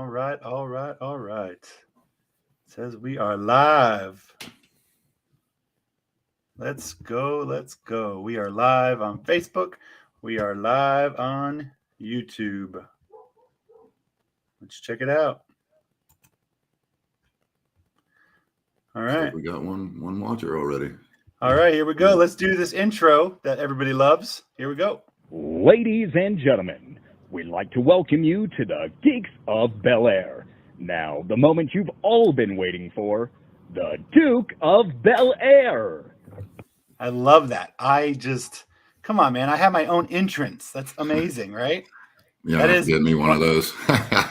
right, all right, all right. It says we are live. Let's go, let's go. We are live on Facebook. We are live on YouTube. Let's check it out. All right. Like we got one watcher already. All right, here we go. Let's do this intro that everybody loves. Here we go. Ladies and gentlemen, we'd like to welcome you to the Geeks of Bel Air. Now, the moment you've all been waiting for, the Duke of Bel Air. I love that. Come on, man. I have my own entrance. That's amazing, right? Yeah, that is get me one of those.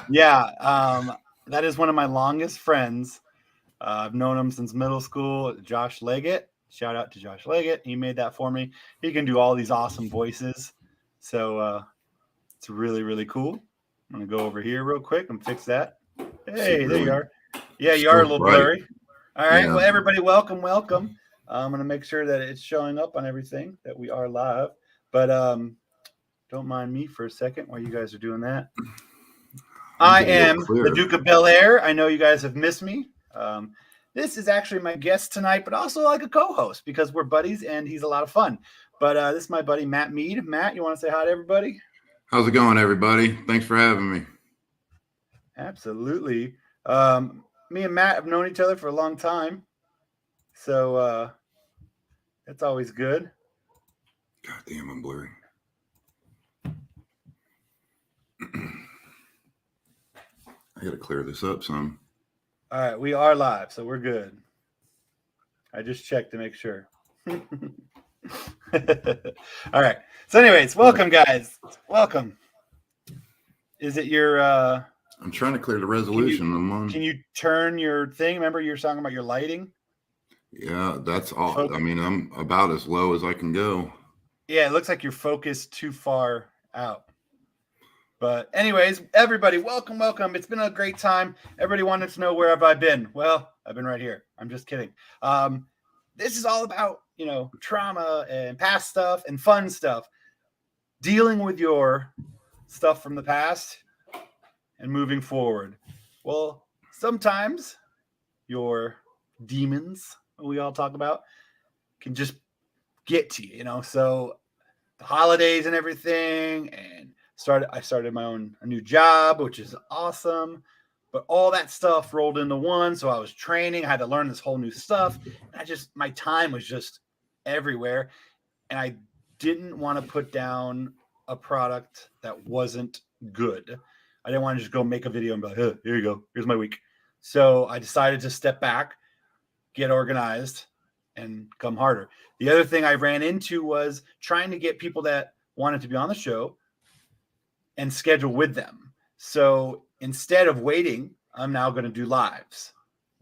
Yeah, that is one of my longest friends. I've known him since middle school. Josh Leggett. Shout out to Josh Leggett. He made that for me. He can do all these awesome voices. So it's really, really cool. I'm going to go over here real quick and fix that. Hey, there you are. Yeah, you are a little blurry. All right. Yeah. Well, everybody, welcome. I'm going to make sure that it's showing up on everything, that we are live. But don't mind me for a second while you guys are doing that. I am the Duke of Bel Air. I know you guys have missed me. This is actually my guest tonight, but also like a co-host because we're buddies and he's a lot of fun. But this is my buddy, Matt Mead. Matt, you want to say hi to everybody? How's it going, everybody? Thanks for having me. Absolutely. Me and Matt have known each other for a long time. So that's always good. God damn, I'm blurry. I got to clear this up some. All right, we are live, so we're good. I just checked to make sure. All right. So anyways, welcome, guys. Welcome. Is it your I'm trying to clear the resolution. Can you turn your thing? Remember you were talking about your lighting? Yeah, that's all. Focus. I mean, I'm about as low as I can go. Yeah, it looks like you're focused too far out. But anyways, everybody, welcome. It's been a great time. Everybody wanted to know where have I been? Well, I've been right here. I'm just kidding. This is all about, trauma and past stuff and fun stuff. Dealing with your stuff from the past and moving forward. Well, sometimes your demons, we all talk about, can just get to you, So the holidays and everything, and I started a new job, which is awesome, but all that stuff rolled into one. So I was training, I had to learn this whole new stuff. And my time was just everywhere. And I didn't want to put down a product that wasn't good. I didn't want to just go make a video and be like, here you go. Here's my week. So I decided to step back, get organized, and come harder. The other thing I ran into was trying to get people that wanted to be on the show and schedule with them. So instead of waiting, I'm now going to do lives.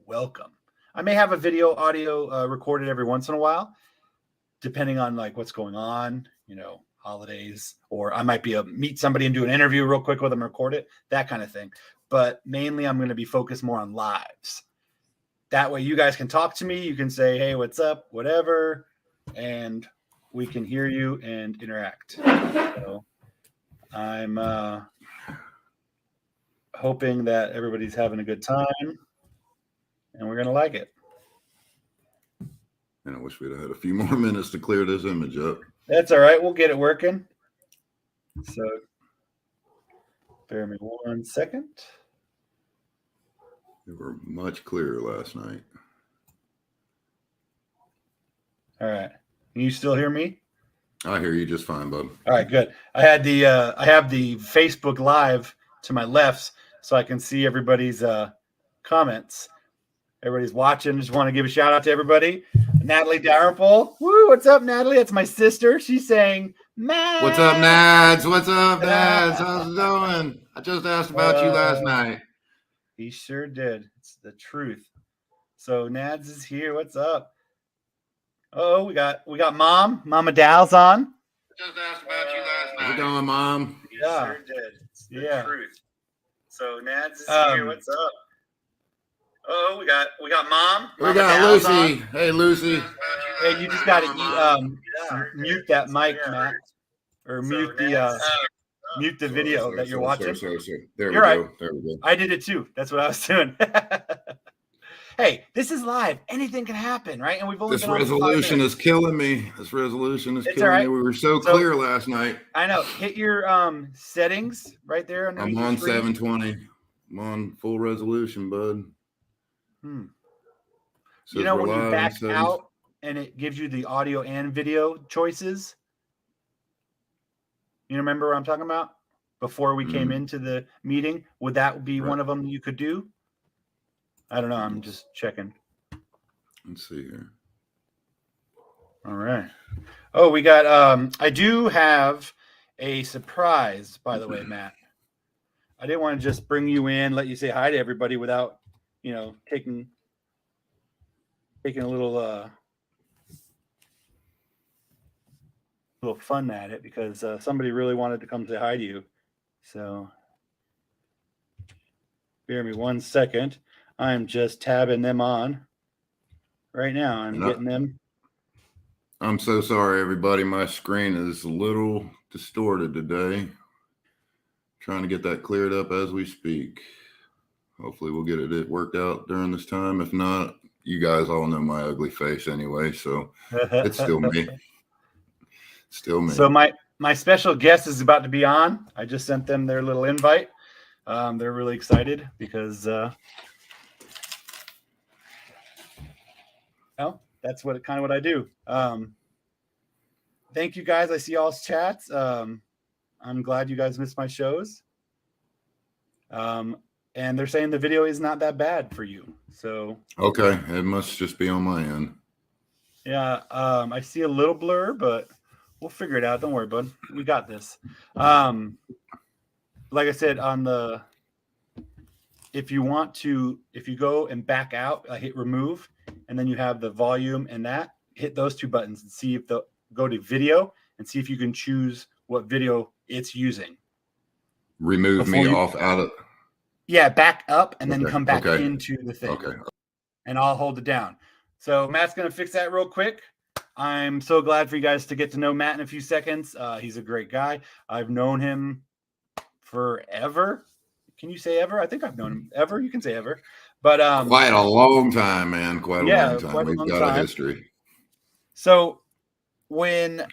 Welcome. I may have a video audio recorded every once in a while, depending on what's going on, holidays, or I might be meet somebody and do an interview real quick with them, record it, that kind of thing. But mainly I'm going to be focused more on lives. That way you guys can talk to me. You can say, hey, what's up, whatever, and we can hear you and interact. So I'm hoping that everybody's having a good time and we're going to like it. And I wish we'd have had a few more minutes to clear this image up. That's all right. We'll get it working. So bear me 1 second. They were much clearer last night. All right. Can you still hear me? I hear you just fine, bud. All right, good. I have the Facebook Live to my left, so I can see everybody's comments. Everybody's watching. Just want to give a shout out to everybody. Natalie Dalrymple. Woo, what's up, Natalie? That's my sister. She's saying, Matt. What's up, Nads? What's up, Nads? How's it going? I just asked about you last night. He sure did. It's the truth. So Nads is here. What's up? Oh, we got Mama Dal's on. Just asked about you last night. How's it going, Mom? Yeah, sure did. It's the truth. So Nads is here. What's up? Oh, we got Mom. We got Dal's Lucy. On. Hey, Lucy. Hey, you just got to mute that mic, Matt, or mute the. mute the video that you're watching. Sorry. There You're we right. go. There we go. I did it too. That's what I was doing. Hey, this is live. Anything can happen, right? And we've only This been on for 5 resolution minutes. is killing me. This resolution is It's killing all right. me. We were so clear last night. I know. Hit your settings right there underneath I'm on the screen. 720. I'm on full resolution, bud. You know when you back out and it gives you the audio and video choices? You remember what I'm talking about? Before we came into the meeting, would that be one of them you could do? I don't know. I'm just checking. Let's see here. All right. Oh, we got I do have a surprise, by the way, Matt. I didn't want to just bring you in, let you say hi to everybody without, taking a little fun at it, because somebody really wanted to come say hi to you. So bear me 1 second. I'm just tabbing them on right now. I'm getting them. I'm so sorry, everybody. My screen is a little distorted today. Trying to get that cleared up as we speak. Hopefully we'll get it worked out during this time. If not, you guys all know my ugly face anyway, so it's still me. Still me. So my special guest is about to be on. I just sent them their little invite. They're really excited because that's kind of what I do. Thank you guys. I see all's chats. I'm glad you guys missed my shows. And they're saying the video is not that bad for you. So okay, it must just be on my end. Yeah, I see a little blur, but we'll figure it out. Don't worry, bud. We got this. Like I said, if you go and back out, hit remove, and then you have the volume and hit those two buttons and see if go to video and see if you can choose what video it's using. Remove me off out of. Yeah, back up and then come back into the thing. Okay. And I'll hold it down. So Matt's going to fix that real quick. I'm so glad for you guys to get to know Matt in a few seconds. He's a great guy. I've known him forever. Can you say ever? I think I've known him ever. You can say ever. But quite a long time, man. Quite a long time. We've got a history. So when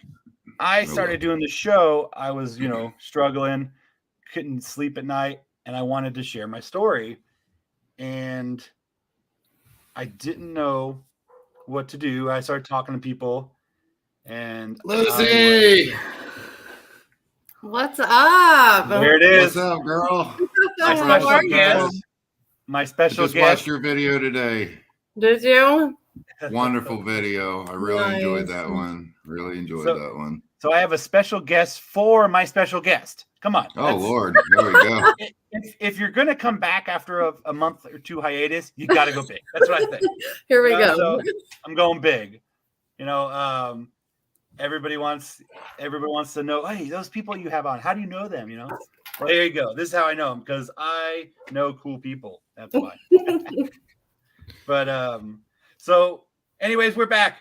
I started doing the show, I was, struggling, couldn't sleep at night, and I wanted to share my story. And I didn't know what to do. I started talking to people, and Lucy, what's up? There it is. What's up, girl? My special guest. Just watched your video today. Did you? Wonderful video. I really enjoyed that one. Really enjoyed that one. So I have a special guest for my special guest. Come on. Oh, Lord. There we go. If you're going to come back after a month or two hiatus, you got to go big. That's what I think. Here we go. So I'm going big. Everybody wants to know, hey, those people you have on, how do you know them? Well, there you go. This is how I know them, because I know cool people. That's why. But so anyways, we're back.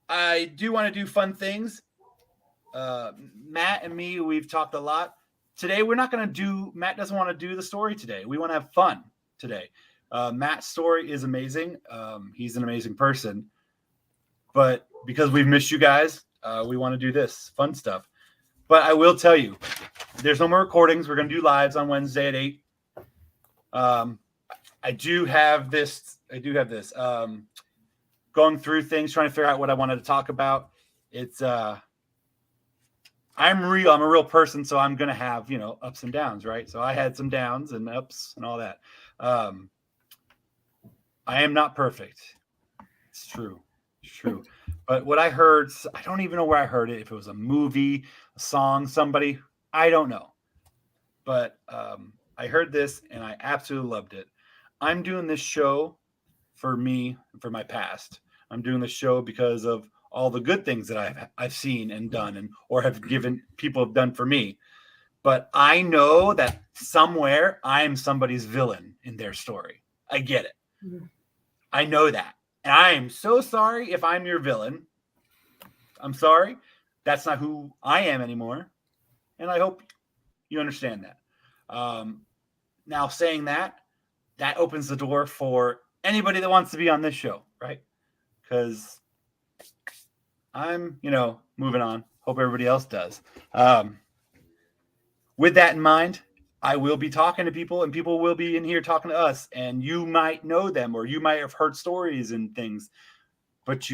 I do want to do fun things. Matt and me, we've talked a lot. Today, we're not going to Matt doesn't want to do the story today. We want to have fun today. Matt's story is amazing. He's an amazing person. But because we've missed you guys, we want to do this fun stuff. But I will tell you, there's no more recordings. We're going to do lives on Wednesday at 8. I do have this. Going through things, trying to figure out what I wanted to talk about. It's I'm a real person, so I'm gonna have ups and downs, right? So I had some downs and ups and all that. I am not perfect. It's true. But what I heard, I don't even know where I heard it. If it was a movie, a song, somebody, I don't know. But I heard this and I absolutely loved it. I'm doing this show for me, for my past. I'm doing this show because of all the good things that I've seen and done, or people have done for me. But I know that somewhere I am somebody's villain in their story. I get it. Mm-hmm. I know that. And I am so sorry if I'm your villain. I'm sorry. That's not who I am anymore. And I hope You understand that. Now, saying that opens the door for anybody that wants to be on this show, right? Because I'm, moving on. Hope everybody else does. With that in mind, I will be talking to people, and people will be in here talking to us, and you might know them, or you might have heard stories and things, but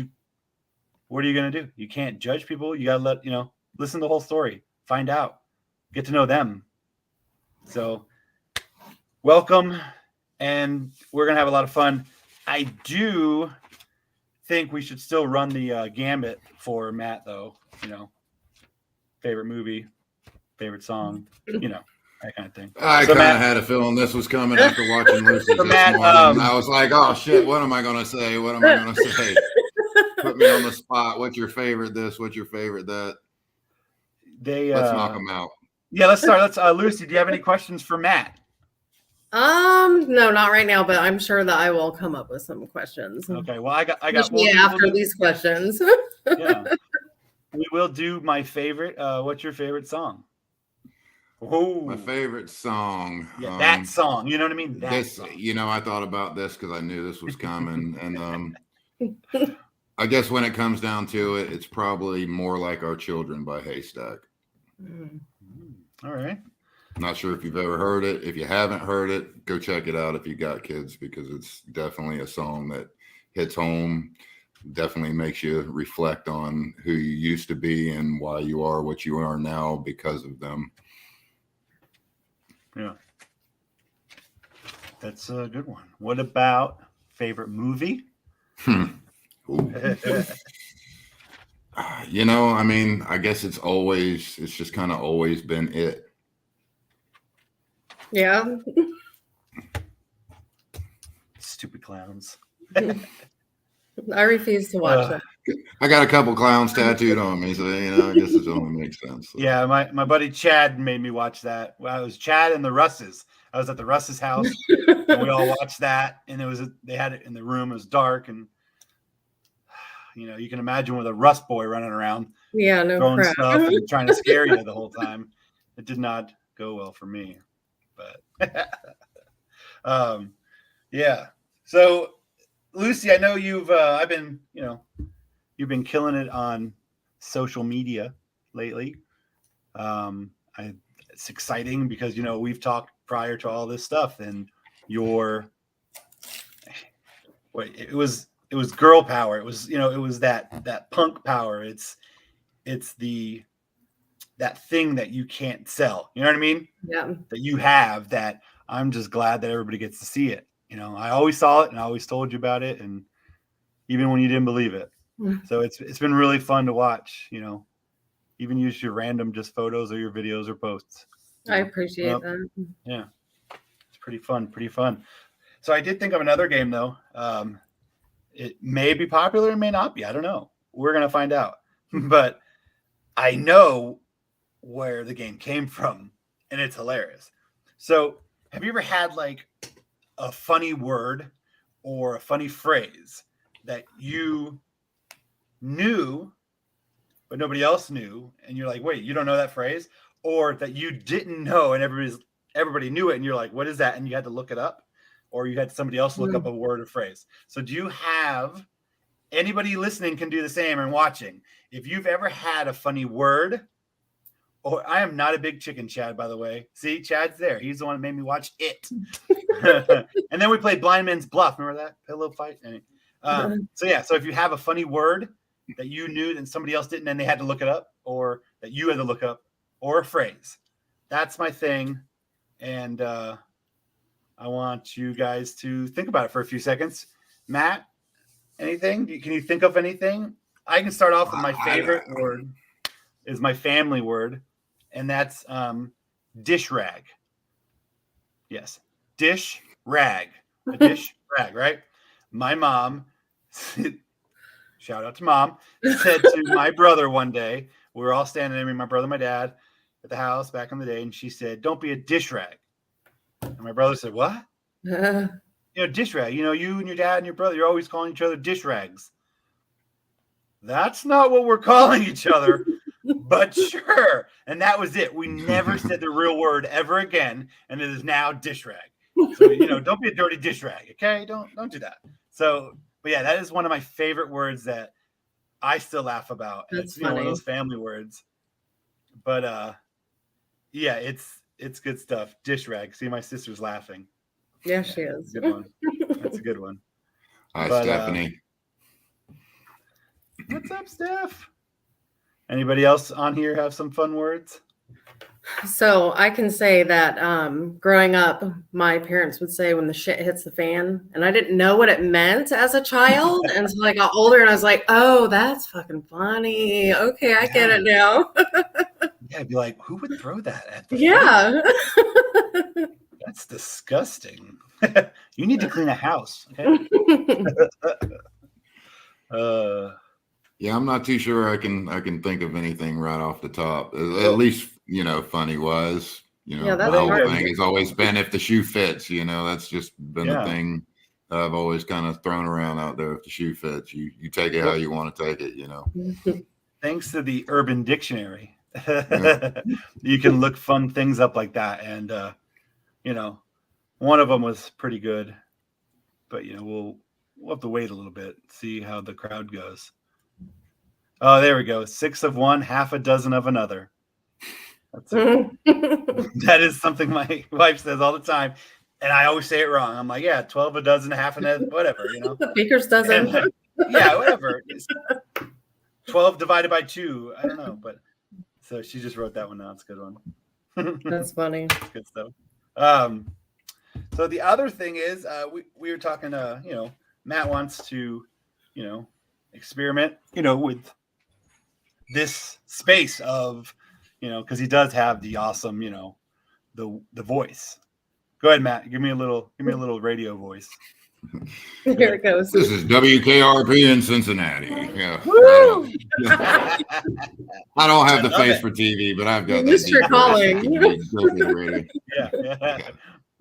what are you going to do? You can't judge people. You got to listen to the whole story, find out, get to know them. So welcome, and we're going to have a lot of fun. I do think we should still run the gambit for Matt, though. Favorite movie, favorite song, that kind of thing. I kind of had a feeling this was coming after watching Lucy this Matt, morning. I was like, oh, shit, what am I going to say? What am I going to say? Put me on the spot. What's your favorite this? What's your favorite that? Let's knock them out. Yeah, let's start. Lucy, do you have any questions for Matt? No, not right now, but I'm sure that I will come up with some questions. Okay, well, I got after these questions. Yeah. We will do my favorite. What's your favorite song? Oh, my favorite song. Yeah, that song. You know what I mean? Song. I thought about this because I knew this was coming. And I guess when it comes down to it, it's probably More Like Our Children by Haystack. All right. Not sure if you've ever heard it. If you haven't heard it, go check it out if you got kids, because it's definitely a song that hits home. Definitely makes you reflect on who you used to be and why you are what you are now because of them. Yeah. That's a good one. What about favorite movie? I mean, I guess it's just kind of always been it. Yeah. Stupid clowns. I refuse to watch that. I got a couple clowns tattooed on me, so I guess it only makes sense. So. Yeah, my buddy Chad made me watch that. Well, it was Chad and the Russes. I was at the Russes' house, and we all watched that. And they had it in the room. It was dark, and you can imagine with a Rust boy running around, throwing stuff and trying to scare you the whole time. It did not go well for me, but yeah. So, Lucy, I know you've been killing it on social media lately. It's exciting because we've talked prior to all this stuff, and it was girl power. It was it was that punk power. It's that thing that you can't sell. You know what I mean? Yeah. That you have. That I'm just glad that everybody gets to see it. I always saw it and I always told you about it, and even when you didn't believe it. So it's been really fun to watch, even use your random just photos or your videos or posts. I appreciate that. Yeah. It's pretty fun. So I did think of another game though. It may be popular, it may not be. I don't know. We're going to find out. But I know where the game came from, and it's hilarious. So have you ever had like a funny word or a funny phrase that you knew but nobody else knew, and you're like, wait, you don't know that phrase? Or that you didn't know and everybody knew it, and you're like, what is that? And you had to look it up, or you had somebody else look up a word or phrase. So do you have anybody listening can do the same and watching? If you've ever had a funny word, or I am not a big chicken Chad, by the way. See, Chad's there. He's the one that made me watch it. And then we played Blind Man's Bluff. Remember that pillow fight? So if you have a funny word that you knew that somebody else didn't, and they had to look it up, or that you had to look up, or a phrase, that's my thing. And I want you guys to think about it for a few seconds. Matt, anything? Can you think of anything? I can start off with my favorite word is my family word, and that's dish rag. Yes, dish rag. A dish rag, right? My mom, shout out to Mom, said to my brother one day, we were all standing there, my brother and my dad, at the house back in the day, and she said, don't be a dish rag. And my brother said, what? Dish rag. You and your dad and your brother, you're always calling each other dish rags. That's not what we're calling each other. but sure. And that was it. We never said the real word ever again, and it is now dish rag. So don't be a dirty dish rag, okay? Don't do that. So, but yeah, that is one of my favorite words that I still laugh about. And That's it's one of funny. those family words. But yeah, it's good stuff. Dish rag. See, my sister's laughing. Yeah, she is. Good one. That's a good one. Hi, But, Stephanie. What's up, Steph? Anybody else on here have some fun words? So I can say that growing up, my parents would say when the shit hits the fan, and I didn't know what it meant as a child. And so I got older and I was like, oh, that's fucking funny. Okay, I get it now. Yeah, I'd be like, who would throw that at the Yeah. fan? That's disgusting. You need to clean a house. Okay. Yeah, I'm not too sure I can think of anything right off the top. At least, funny wise. Yeah, the that's whole hard. thing has always been if the shoe fits, that's just been the thing that I've always kind of thrown around out there. If the shoe fits, you take it how you want to take it, Thanks to the Urban Dictionary, Yeah. you can look fun things up like that. And one of them was pretty good, but we'll have to wait a little bit, see how the crowd goes. Oh, there we go. 6 of one, half a dozen of another. That's it. That is something my wife says all the time, and I always say it wrong. I'm like, yeah, 12 a dozen, half a dozen, whatever, Baker's dozen. Yeah, whatever. It's 12 divided by 2. I don't know, but so she just wrote that one down. It's a good one. That's funny. Good stuff. So the other thing is, we were talking. Matt wants to, experiment, with this space of, because he does have the awesome, the voice. Go ahead, Matt. Give me a little radio voice. Here it goes. This is WKRP in Cincinnati. Yeah. Woo! I don't have the face for TV, but I've got Mr. that Calling.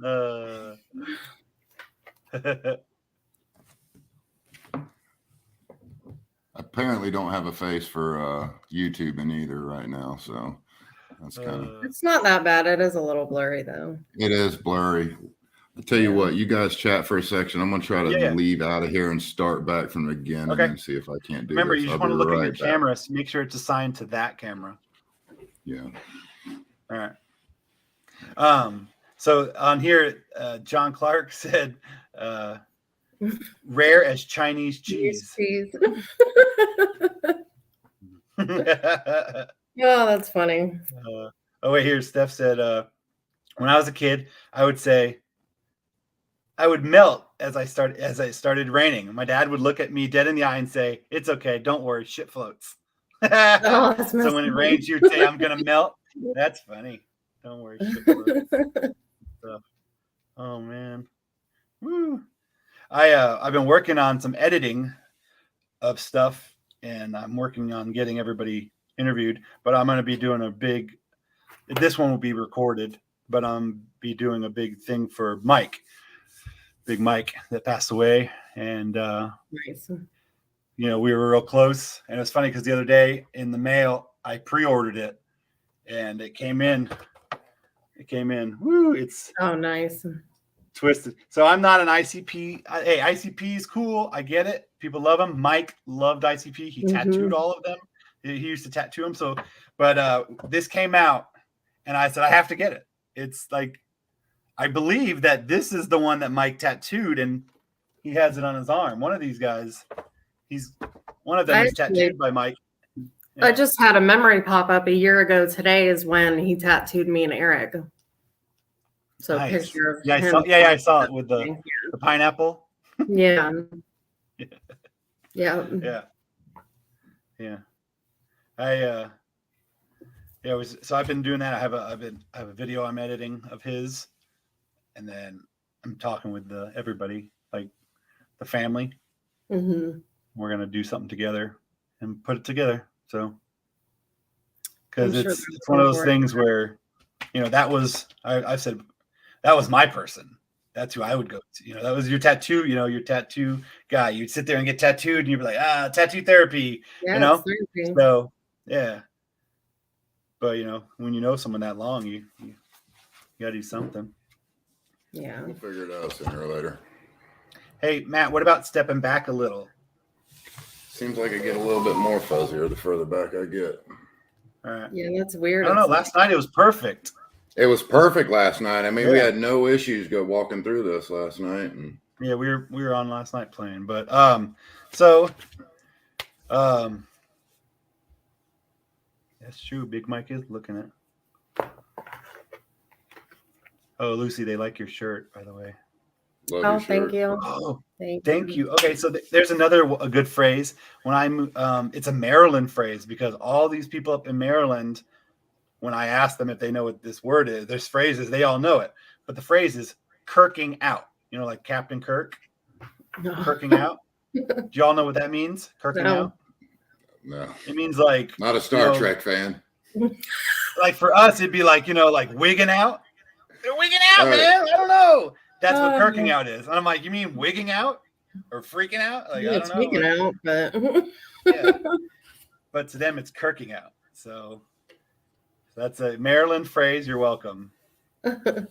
Yeah. Apparently don't have a face for YouTube in either right now, so that's kind of It's not that bad. It is a little blurry though. it is blurry. I'll tell you what, you guys chat for a section. I'm gonna try to leave out of here and start back from the beginning and see if I can't do Remember, this. you just I'll want to be look at right your back. camera, so make sure it's assigned to that camera. Yeah. All right. So on here, John Clark said, rare as Chinese cheese. Oh, that's funny. Oh, wait, here, Steph said, when I was a kid, I would melt as it started raining. My dad would look at me dead in the eye and say, "It's okay, don't worry, shit floats." Oh, that's So when it rains, you'd say, "I'm gonna melt." That's funny. Don't worry, shit floats. Oh man, woo! I've been working on some editing of stuff, and I'm working on getting everybody interviewed. But I'm gonna be doing a big. This one will be recorded, but I'm be doing a big thing for Big Mike that passed away, and Nice. we were real close. And it's funny because the other day in the mail, I pre-ordered it, and it came in. Woo! It's nice. twisted. So I'm not an ICP. Hey, ICP is cool. I get it. People love him. Mike loved ICP. He tattooed all of them. He used to tattoo them. So, but this came out, and I said I have to get it. It's like, I believe that this is the one that Mike tattooed, and he has it on his arm. One of these guys, one of them is tattooed by Mike. I just had a memory pop up a year ago. Today is when he tattooed me and Eric. So Nice. picture of I saw it with the pineapple. Yeah. Yeah. So I've been doing that. I have a video I'm editing of his, and then I'm talking with everybody, like the family. Mm-hmm. We're gonna do something together and put it together. So, because it's one of those things where, that was I said that was my person. That's who I would go to. That was your tattoo. Your tattoo guy. You'd sit there and get tattooed, and you'd be like, tattoo therapy. Yeah, So yeah. But when you know someone that long, you gotta do something. Yeah. We'll figure it out sooner or later. Hey, Matt, what about stepping back a little? Seems like I get a little bit more fuzzier the further back I get. All right. Yeah, that's weird. I don't know. Last night it was perfect. It was perfect last night. I mean, we Yeah. had no issues walking through this last night. And Yeah, we were on last night playing, but that's true. Big Mike is looking at. Oh, Lucy, they like your shirt, by the way. love Oh, your thank shirt. you. Oh, Thank thank you. Okay, so there's a good phrase. When it's a Maryland phrase, because all these people up in Maryland, when I ask them if they know what this word is, there's phrases, they all know it. But the phrase is kirking out. Like Captain Kirk, kirking out. Do y'all know what that means? Kirking No. out? No, It means like not a Star Trek fan. like for us, it'd be like, like wigging out. They're wigging out, Right. man. I don't know. That's what Oh. kirking out is. And I'm like, you mean wigging out or freaking out? Like, Yeah, I it's don't know. freaking out, but Yeah. But to them, it's kirking out. So that's a Maryland phrase. You're welcome. Yeah,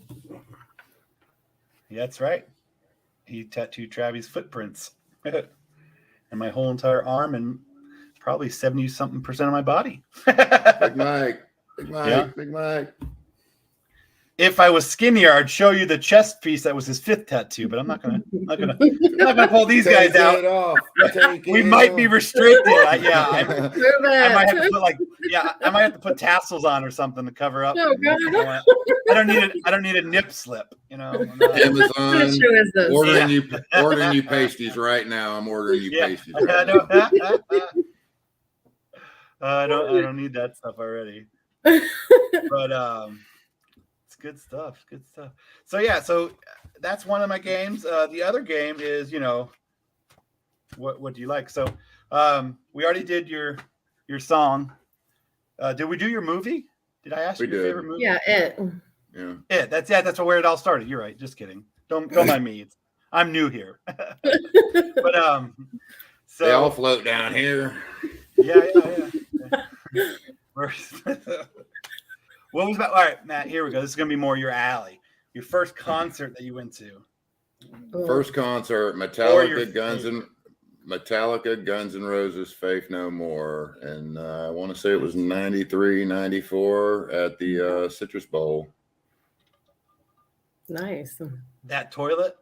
that's right. He tattooed Travis footprints and my whole entire arm and probably 70-something% of my body. Big Mike. Yeah. Big Mike. If I was skinnier, I'd show you the chest piece that was his 5th tattoo, but I'm not gonna pull these guys Take out. it off. Take We it might off. be restricted. I prove might have it. to put I might have to put tassels on or something to cover up. Oh, God. I don't need a nip slip. I'm not- What Amazon. issue is this? Ordering you pasties right now. I'm ordering you Yeah. pasties I right now. don't need that stuff already. But it's good stuff. Good stuff. So that's one of my games. The other game is, what do you like? So we already did your song. Did we do your movie? Did I ask We you your did. favorite movie? Yeah, it. Yeah. That's where it all started. You're right. Just kidding. Don't mind me. I'm new here. But so They all float down here. yeah. What was about? All right, Matt. Here we go. This is gonna be more your alley. Your first concert that you went to. First concert, Or your Metallica, Guns N' Roses, Faith No More. And I want to say it was 93, 94 at the Citrus Bowl. Nice. That toilet.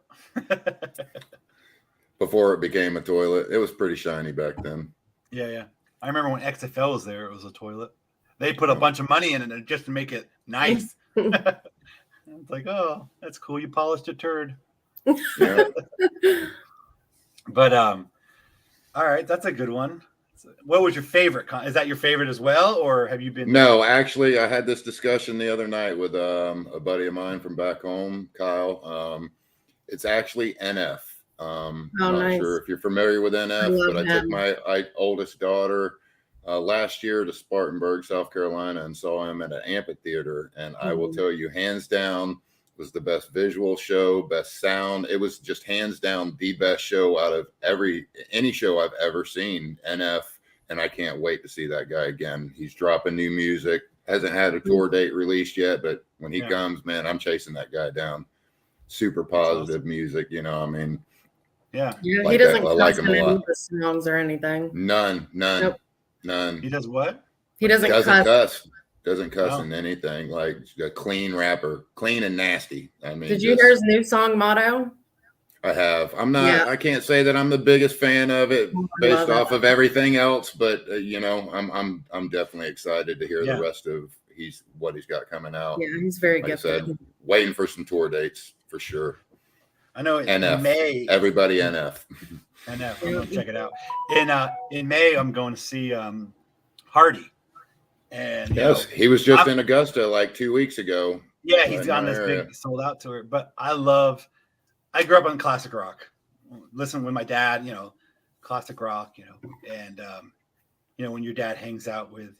Before it became a toilet. It was pretty shiny back then. Yeah. I remember when XFL was there, it was a toilet. They put a bunch of money in it just to make it nice. It's like, oh, that's cool. You polished a turd. Yeah. But all right, that's a good one. What was your favorite? Is that your favorite as well, or have you been? No, actually, I had this discussion the other night with a buddy of mine from back home, Kyle. It's actually NF. I'm not nice. sure if you're familiar with NF, but I took them. my oldest daughter last year to Spartanburg, South Carolina, and saw him at an amphitheater. And I will tell you, hands down, was the best visual show, best sound. It was just hands down the best show out of any show I've ever seen. NF, and I can't wait to see that guy again. He's dropping new music. Hasn't had a tour date released yet, but when he comes, man, I'm chasing that guy down. Super positive music, I mean. Yeah. Yeah, Like he doesn't that. I like cuss him a in any lot. of the songs or anything. None. He does what? He doesn't Doesn't cuss. cuss. Doesn't cuss Oh. in anything. Like a clean rapper, clean and nasty. I mean, Did you hear his new song motto? I have. I'm not. Yeah. I can't say that I'm the biggest fan of it based love off of everything else, but I'm definitely excited to hear Yeah. the rest of what he's got coming out. Yeah, he's very Like I gifted. said, waiting for some tour dates for sure. I know it's NF. in May. Everybody NF. NF. I'm gonna check it out. In May, I'm going to see Hardy. And Yes, he was just in Augusta like 2 weeks ago. yeah, he's Right on in this our area. big sold out tour. But I grew up on classic rock. Listen with my dad, classic rock, and when your dad hangs out with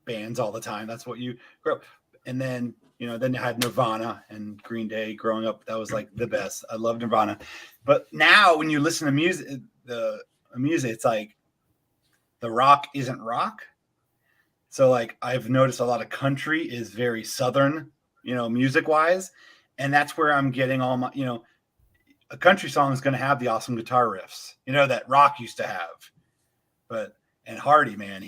bands all the time, that's what you grow up. And then then you had Nirvana and Green Day growing up. That was like the best. I love Nirvana. But now when you listen to music, it's like the rock isn't rock. So like I've noticed a lot of country is very Southern, music wise. And that's where I'm getting all my, a country song is going to have the awesome guitar riffs, that rock used to have. And Hardy, man,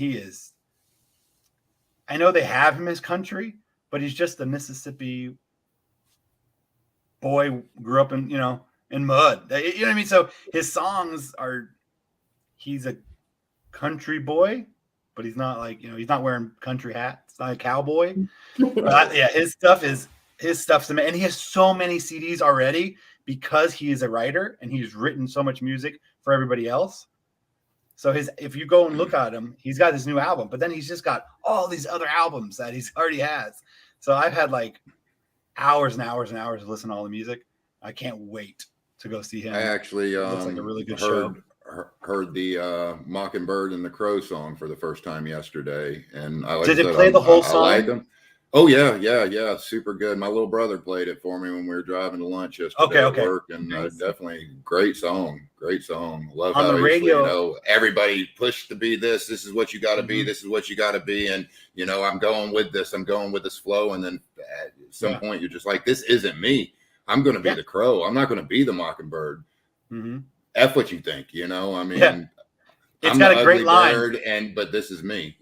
I know they have him as country, but he's just a Mississippi boy, grew up in, in mud. You know what I mean? So his songs he's a country boy, but he's not like, he's not wearing country hats. It's not a cowboy. But yeah, his stuff's amazing. And he has so many CDs already because he is a writer and he's written so much music for everybody else. So if you go and look at him, he's got this new album, but then he's just got all these other albums that he's already has. So I've had like hours and hours and hours to listen to all the music. I can't wait to go see him. I actually looks like a really good show. Heard the Mockingbird and the Crow song for the first time yesterday, and Did it play the whole song? I like them. Oh yeah, super good. My little brother played it for me when we were driving to lunch yesterday at work, and definitely great song. Love on how the radio. Everybody pushed to be this. This is what you got to be. This is what you got to be, and I'm going with this. I'm going with this flow, and then at some point you're just like, this isn't me. I'm going to be the Crow. I'm not going to be the Mockingbird. Mm-hmm. F what you think, I mean, it's I'm got a great line. Bird, but this is me,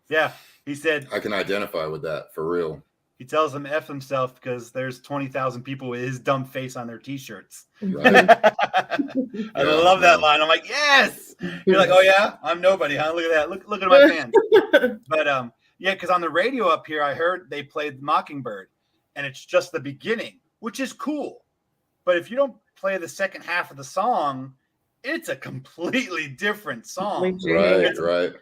Yeah, he said I can identify with that for real. He tells him F himself because there's 20,000 people with his dumb face on their T-shirts. Right. I love that line. I'm like, yes. You're like, oh yeah, I'm nobody, huh? Look at that. Look at my fans. But because on the radio up here, I heard they played Mockingbird, and it's just the beginning, which is cool. But if you don't play the second half of the song, it's a completely different song. Right.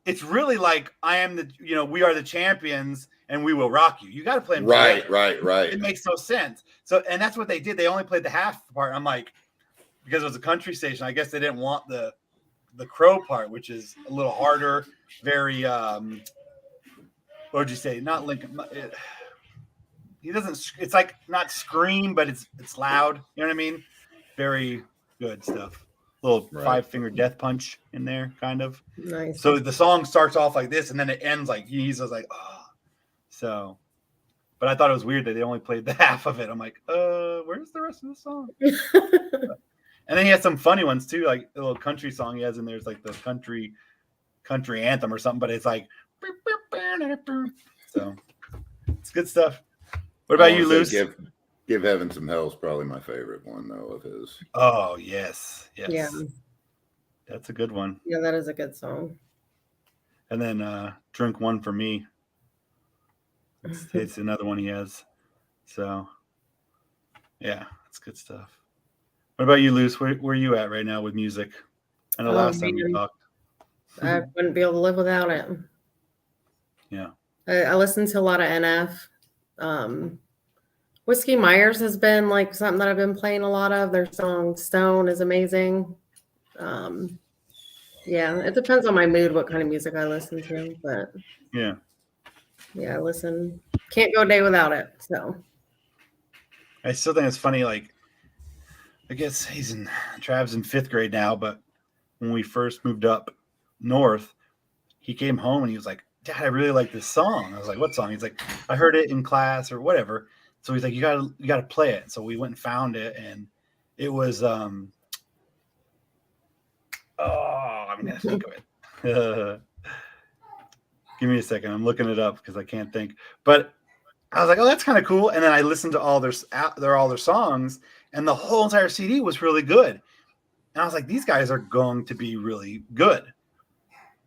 It's really like we are the champions and we will rock you. You got to play them right. It makes no sense. So, and that's what they did. They only played the half part. I'm like, because it was a country station, I guess they didn't want the Crow part, which is a little harder. Very, what would you say? Not Lincoln. He doesn't. It's like not scream, but it's loud. You know what I mean? Very good stuff. Little 5-finger death punch in there, kind of. Nice. So the song starts off like this, and then it ends like he's just like, oh. So, but I thought it was weird that they only played the half of it. I'm like, where's the rest of the song? And then he has some funny ones too, like the little country song he has in there's like the country anthem or something, but it's like, so it's good stuff. What about you, Luce? Give Heaven Some Hell is probably my favorite one, though, of his. Oh, yes. Yeah. That's a good one. Yeah, that is a good song. And then Drink One for Me. It's another one he has. So, yeah, it's good stuff. What about you, Luce? Where are you at right now with music? I know last time we talked. I wouldn't be able to live without it. Yeah. I listen to a lot of NF. Whiskey Myers has been like something that I've been playing a lot of. Their song Stone is amazing. Yeah, it depends on my mood what kind of music I listen to, but yeah, I listen. Can't go a day without it. So I still think it's funny. Like, I guess Trav's in 5th grade now, but when we first moved up north, he came home and he was like, "Dad, I really like this song." I was like, "What song?" He's like, "I heard it in class or whatever." So he's like, you gotta play it. So we went and found it, and it was I'm gonna think of it. Give me a second. I'm looking it up because I can't think. But I was like, oh, that's kind of cool. And then I listened to all their songs, and the whole entire CD was really good. And I was like, these guys are going to be really good.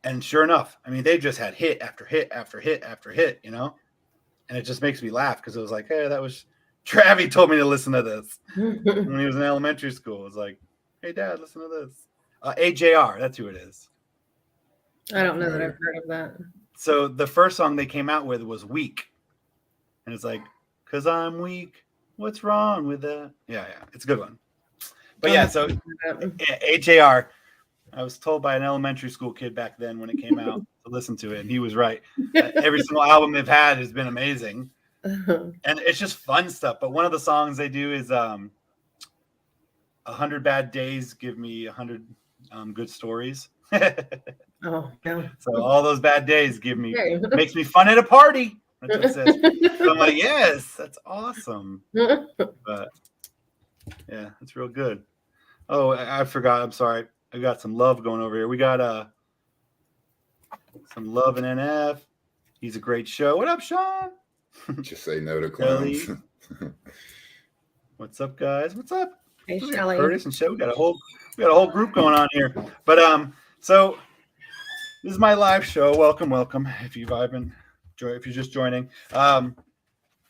And sure enough, I mean, they just had hit after hit after hit after hit, And it just makes me laugh because it was like, hey, that was Travi told me to listen to this when he was in elementary school. It was like, hey, Dad, listen to this. AJR, that's who it is. I don't know that I've heard of that. So the first song they came out with was Weak. And it's like, because I'm weak. What's wrong with that? Yeah. It's a good one. But yeah, so AJR. I was told by an elementary school kid back then when it came out to listen to it, and he was right. Every single album they've had has been amazing, and it's just fun stuff. But one of the songs they do is 100 bad days give me 100 good stories. Oh, yeah. So all those bad days makes me fun at a party. That's what it says. So I'm like, yes, that's awesome. But yeah, it's real good. Oh, I forgot. I'm sorry. I got some love going over here. We got some love in NF. He's a great show. What up, Sean? Just say no to clowns. What's up, guys? What's up? Hey, We got Shelly. Curtis and show. We got a whole group going on here. But so this is my live show. Welcome. If you're just joining.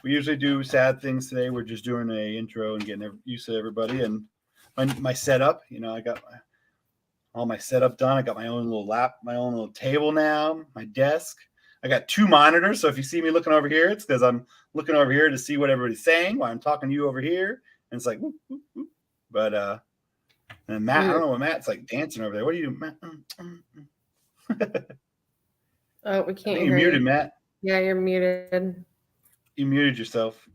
We usually do sad things today. We're just doing an intro and getting used to everybody and my setup. I got all my setup done. I got my own little table now, my desk. I got 2 monitors. So if you see me looking over here, it's because I'm looking over here to see what everybody's saying while I'm talking to you over here. And it's like, whoop, whoop, whoop. But and Matt, I don't know what Matt's like dancing over there. What are you doing, Matt? Oh, we can't You're hear muted, you. Matt. Yeah, you're muted. You muted yourself.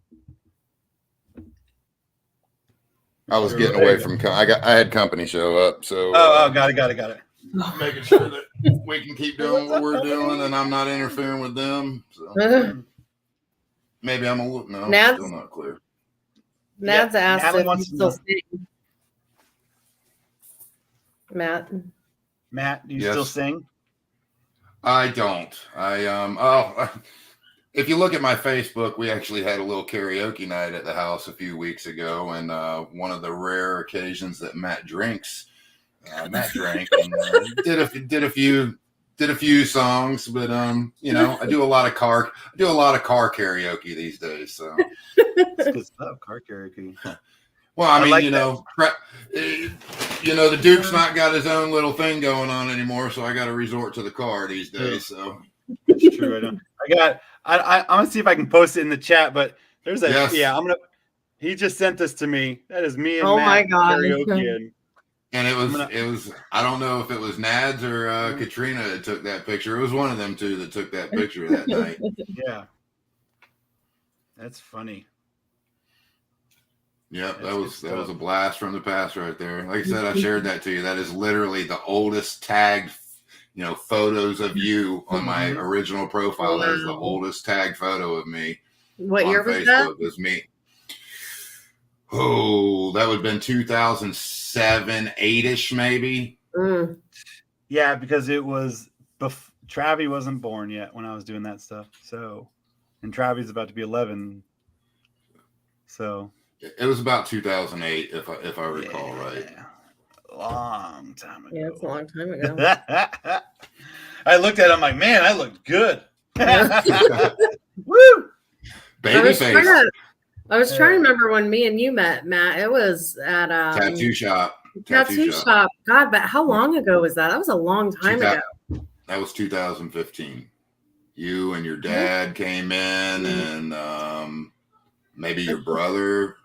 I was getting away from. I had company show up, so. Oh, got it. Making sure that we can keep doing what we're doing, and I'm not interfering with them. So maybe I'm still not clear. Nad's asked Natalie if you wants to still know. sing. Matt, do you Yes. still sing? I don't. If you look at my Facebook, we actually had a little karaoke night at the house a few weeks ago, and one of the rare occasions that Matt drinks. Matt drank and did a few songs, but I do a lot of car karaoke these days. So It's good stuff, car karaoke. well, I mean, like the Duke's not got his own little thing going on anymore, so I got to resort to the car these days. So it's true. I know. I'm gonna see if I can post it in the chat, but there's he just sent this to me. That is me and Oh Matt my God. karaoke. And it was I don't know if it was Nads or Katrina that took that picture. It was one of them two that took that picture that night. Yeah. That's funny. Yep, that was a blast from the past right there. Like I said, I shared that to you. That is literally the oldest tagged, photos of you on my original profile. That is the oldest tagged photo of me. What on year was Facebook that? Was me. Oh, that would have been 2007, 8-ish maybe. Yeah, because it was Travi wasn't born yet when I was doing that stuff. So, and Travi's about to be 11. So it was about 2008, if I recall right. A long time ago. Yeah, it's a long time ago. I looked at it, I'm like, man, I look good. Woo! Baby face. I was trying to remember when me and you met, Matt. It was at Tattoo shop. Tattoo shop. God, but how long ago was that? That was a long time ago. That was 2015. You and your dad came in, and maybe your brother.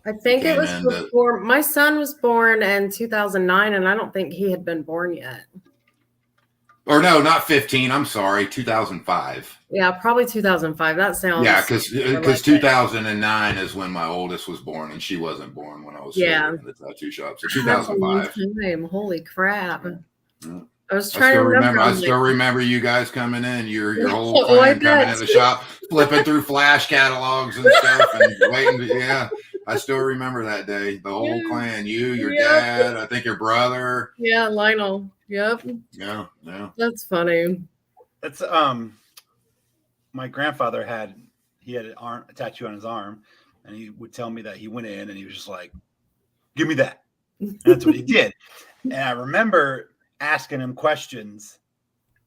I think it was before my son was born in 2009, and I don't think he had been born yet. Or no, not 15. I'm sorry, 2005. Yeah, probably 2005. That sounds. Yeah, because 2009 is when my oldest was born, and she wasn't born when I was in the tattoo shop. So 2005. Holy crap! Yeah. I was trying to remember. I still remember you guys coming in. Your whole clan coming in the shop, flipping through flash catalogs and stuff, and waiting. Yeah, I still remember that day. The whole clan. You, your dad, I think your brother. Yeah, Lionel. Yep. Yeah. That's funny. That's my grandfather had a tattoo on his arm, and he would tell me that he went in and he was just like, "Give me that." And that's what he did. And I remember asking him questions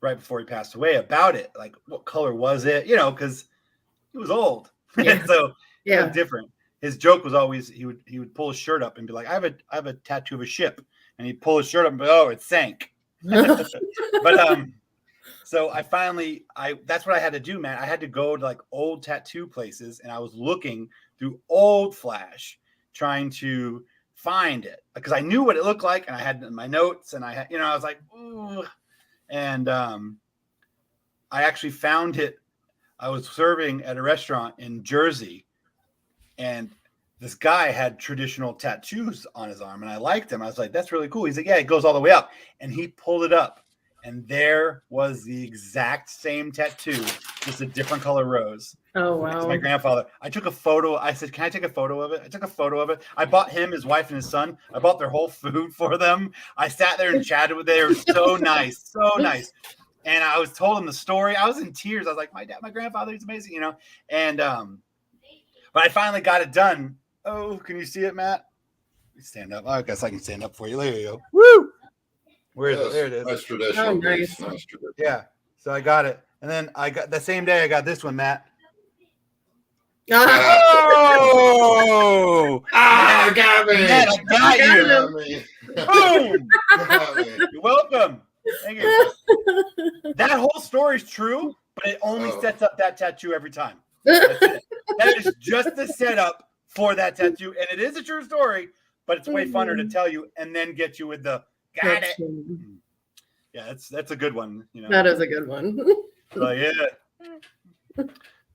right before he passed away about it, like what color was it? Because he was old, so it was different. His joke was always he would pull his shirt up and be like, "I have a tattoo of a ship," and he'd pull his shirt up and be, "Oh, it sank." But so that's what I had to do, man. I had to go to like old tattoo places, and I was looking through old Flash trying to find it because I knew what it looked like, and I had my notes, and I had, I was like, ooh. And I actually found it. I was serving at a restaurant in Jersey, and this guy had traditional tattoos on his arm, and I liked him. I was like, that's really cool. He's like, yeah, it goes all the way up. And he pulled it up, and there was the exact same tattoo, just a different color rose. Oh, It's wow. my grandfather. I took a photo. I said, "Can I take a photo of it?" I took a photo of it. I bought him, his wife, and his son. I bought their whole food for them. I sat there and chatted with them. They were so nice, so nice. And I was told him the story. I was in tears. I was like, my grandfather, he's amazing, you know. And but I finally got it done. Oh, can you see it, Matt? Stand up. I guess I can stand up for you. There you go. Woo! Where is it? There it is. Nice traditional. Oh, nice. Nice tradition. Yeah. So I got it. And then I got the same day I got this one, Matt. Oh! Ah, got me! Matt, I got you. Got me. Boom! Got me. You're welcome. Thank you. That whole story is true, but it only sets up that tattoo every time. That's it. That is just the setup for that tattoo, and it is a true story, but it's way funner to tell you and then get you with the got it. Yeah, that's a good one. You know, That is a good one. so yeah,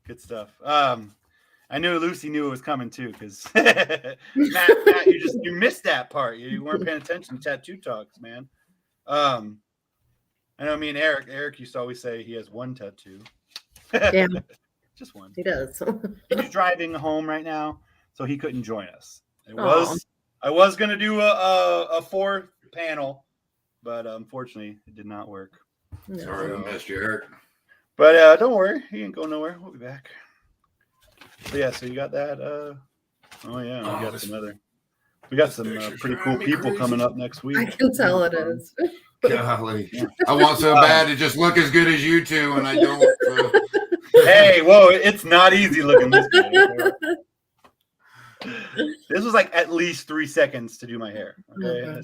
good stuff. I knew Lucy knew it was coming too, because Matt, you missed that part. You weren't paying attention to tattoo talks, man. I know me and Eric used to always say he has one tattoo. Yeah. Just one. He does. He's driving home right now, so he couldn't join us. Aw. I was gonna do a 4th panel, but unfortunately it did not work. No. Sorry, I missed you, Eric. But don't worry, he ain't going nowhere. We'll be back. So yeah, so you got that. Oh yeah, we got some picture's pretty driving cool me people crazy. coming up next week. I can tell it is. Golly. I want so bad to just look as good as you two, and I don't. Hey, whoa, it's not easy looking this good. This was like at least 3 seconds to do my hair. Okay.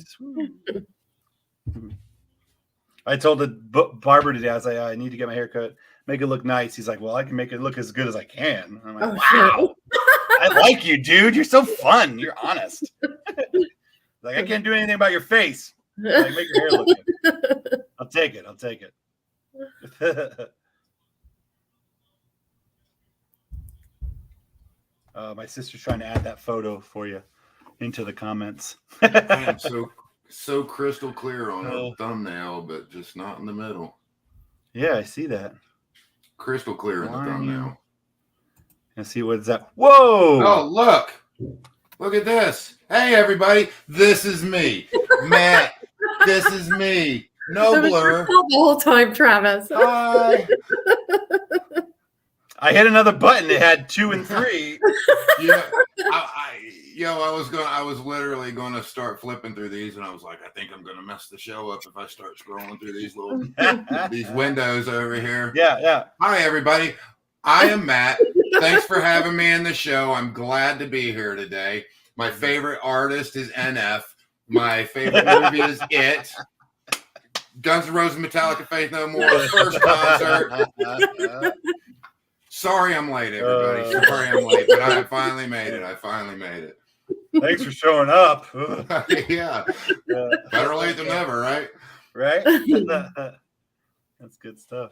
I told the barber today, I was like, I need to get my hair cut, make it look nice. He's like, well, I can make it look as good as I can. I'm like, wow, I like you, dude. You're so fun. You're honest. Like, I can't do anything about your face. Like, make your hair look good. I'll take it. My sister's trying to add that photo for you into the comments. Man, so crystal clear on her thumbnail, but just not in the middle. Yeah, I see that. Crystal clear in the thumbnail. And see what is that? Whoa! Oh, look at this. Hey, everybody, this is me, Matt. This is me. No blur. The whole time, Travis. Hi. I hit another button. It had 2 and 3. Yeah, I was literally gonna start flipping through these, and I was like, I think I'm gonna mess the show up if I start scrolling through these little these windows over here. Yeah. Hi, everybody. I am Matt. Thanks for having me in the show. I'm glad to be here today. My favorite artist is NF. My favorite movie is It. Guns N' Roses, Metallica, Faith No More, first concert. Sorry I'm late, everybody. Sorry I'm late, but I finally made it. Thanks for showing up. Yeah. Better late than never, right? Right? That's good stuff.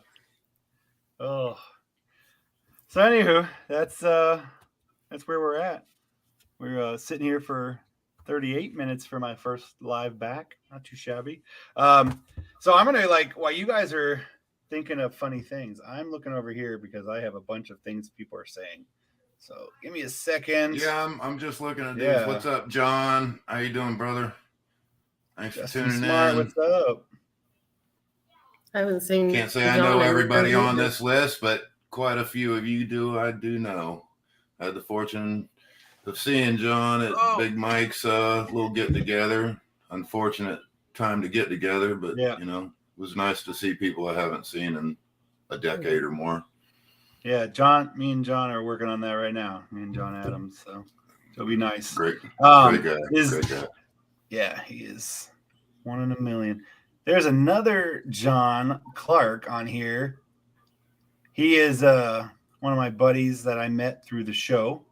Oh. So anywho, that's where we're at. We're sitting here for 38 minutes for my first live back. Not too shabby. So I'm gonna, like, while you guys are thinking of funny things, I'm looking over here because I have a bunch of things people are saying. So give me a second. Yeah, I'm just looking at these. Yeah. What's up, John? How you doing, brother? Thanks for tuning Smart, in. what's up? I haven't seen. Can't say I know everybody on this list, but quite a few of you do. I do know. I had the fortune of seeing John at Big Mike's little get together. Unfortunate time to get together, but you know, it was nice to see people I haven't seen in a decade or more. Yeah, me and John are working on that right now. Me and John Adams, so it'll be nice. Great guy. Great guy. Yeah, he is 1 in a million. There's another John Clark on here. He is one of my buddies that I met through the show.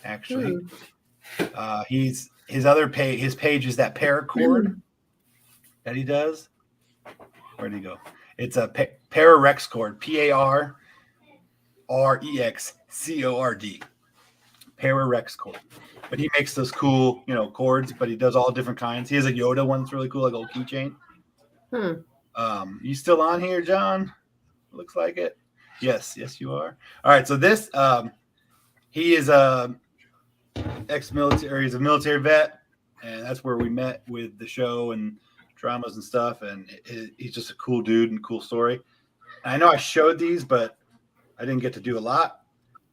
Actually, he's his page is that paracord that he does. Where'd he go? It's a Pararex cord, PARREXCORD, Pararex cord. But he makes those cool, cords. But he does all different kinds. He has a Yoda one that's really cool, like a little keychain. You still on here, John? Looks like it. Yes, you are. All right. So this, he is a ex-military. He's a military vet, and that's where we met with the show and dramas and stuff. And he's just a cool dude and cool story. And I know I showed these, but I didn't get to do a lot.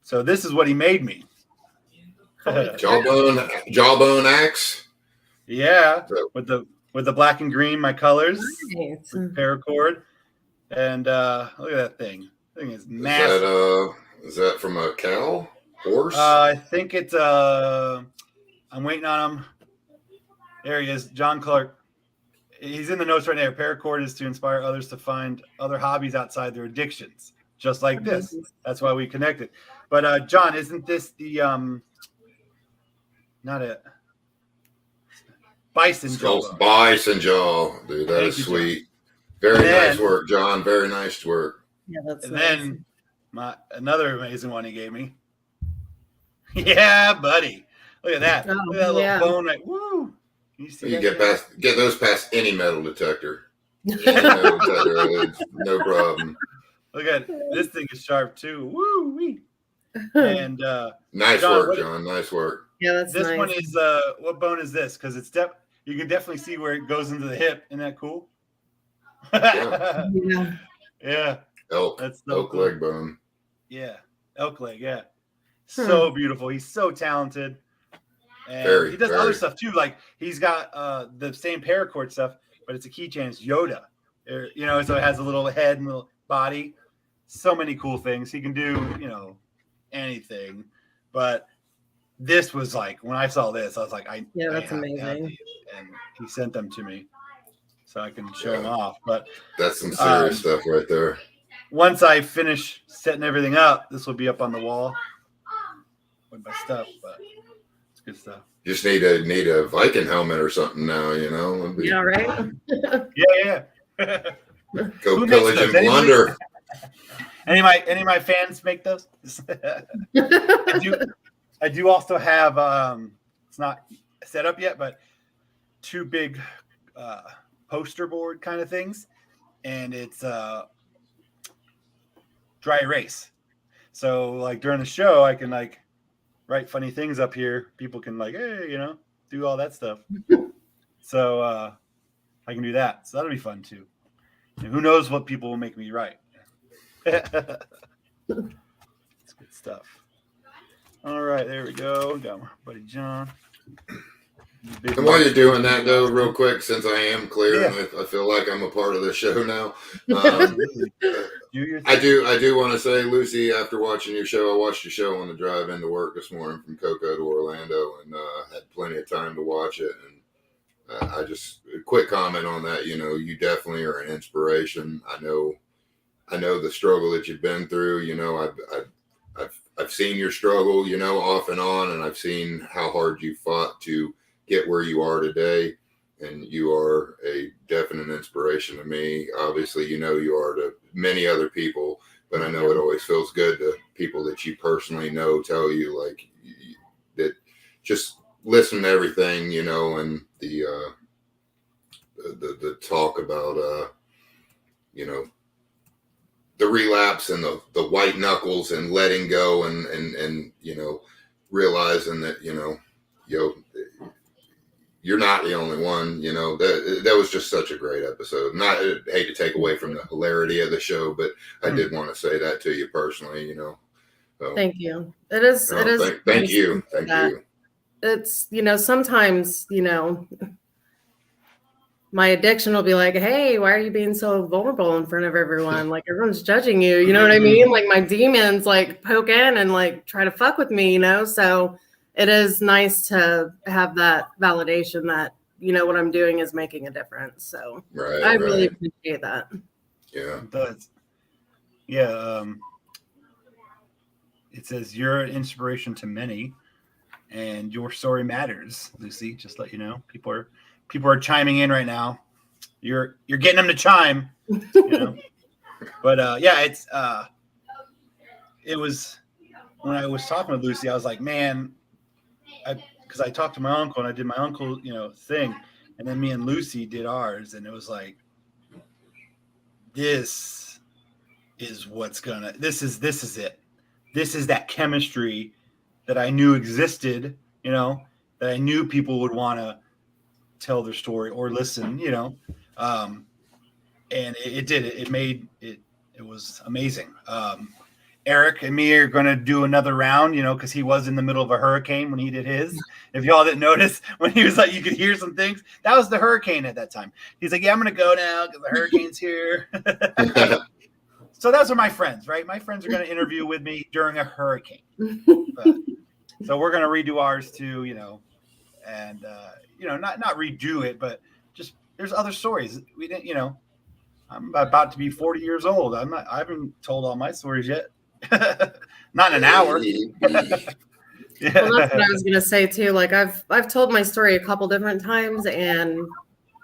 So this is what he made me. Jawbone axe. Yeah, with the black and green, my colors, Nice. paracord, and look at that thing. That thing is massive. Is that from a cow? Horse? I think it's I'm waiting on him. There he is, John Clark. He's in the notes right there. Paracord is to inspire others to find other hobbies outside their addictions, just like this. That's why we connected. But John, isn't this the not a bison jaw? Bison jaw, dude. That is sweet. Very nice work, John. Very nice work. Yeah, that's And nice. then another amazing one he gave me. Yeah, buddy. Look at that. Oh, Look at that yeah. little bone right. Woo. You see You that? get those past any metal detector. Any metal detector, no problem. Look at this thing is sharp too. Woo wee. And Nice John, work, John. Nice work. Yeah, that's this nice. one is what bone is this? Because it's you can definitely see where it goes into the hip. Isn't that cool? Yeah. Yeah. Yeah. Elk. That's so Elk cool. leg bone. Yeah. Elk leg, yeah. So beautiful. He's so talented. And he does other stuff too. Like he's got the same paracord stuff, but it's a keychain. It's Yoda. So it has a little head and a little body. So many cool things. He can do, anything. But this was like, when I saw this, I was like, that's I have to have amazing. these. And he sent them to me so I can show them off. But that's some serious stuff right there. Once I finish setting everything up, this will be up on the wall with my stuff, but it's good stuff. Just need a Viking helmet or something now, Yeah, right? Yeah. Go Who pillage makes and those? plunder. Any of my fans make those? I do also have it's not set up yet, but 2 big poster board kind of things, and it's dry erase. So like during the show, I can like write funny things up here. People can like, hey, do all that stuff. So I can do that. So that'll be fun too. And who knows what people will make me write. It's good stuff. All right, there we go. Got my buddy John. And while you're doing that, though, real quick, since I am clear, and I feel like I'm a part of the show now, I do want to say, Lucy, after watching your show, I watched your show on the drive into work this morning from Cocoa to Orlando, and had plenty of time to watch it. And I just a quick comment on that. You definitely are an inspiration. I know the struggle that you've been through. I've seen your struggle, off and on, and I've seen how hard you fought to get where you are today, and you are a definite inspiration to me. Obviously, you are to many other people, but I know it always feels good to people that you personally know tell you like that. Just listen to everything, and the talk about the relapse and the white knuckles and letting go and realizing that you're not the only one. That was just such a great episode. Not I hate to take away from the hilarity of the show, but I did want to say that to you personally. So, Thank you. It is. Thank you. It's sometimes my addiction will be like, hey, why are you being so vulnerable in front of everyone? Like everyone's judging you. You know what I mean? Like my demons like poke in and like try to fuck with me. So it is nice to have that validation that, what I'm doing is making a difference. So I really appreciate that. Yeah. It does. Yeah. It says you're an inspiration to many and your story matters, Lucy. Just let you know. People are chiming in right now. You're getting them to chime. But it was when I was talking with Lucy, I was like, man, because I talked to my uncle and I did my uncle, thing, and then me and Lucy did ours, and it was like this is what's gonna. This is it. This is that chemistry that I knew existed. That I knew people would want to tell their story or listen. And it did. It made it. It was amazing. Eric and me are going to do another round, because he was in the middle of a hurricane when he did his. If y'all didn't notice, when he was like, you could hear some things. That was the hurricane at that time. He's like, yeah, I'm going to go now because the hurricane's here. So those are my friends, right? My friends are going to interview with me during a hurricane. So we're going to redo ours too, and, not redo it, but just there's other stories. We didn't, I'm about to be 40 years old. I haven't told all my stories yet. Not in an hour. Well, that's what I was gonna say too. Like I've told my story a couple different times, and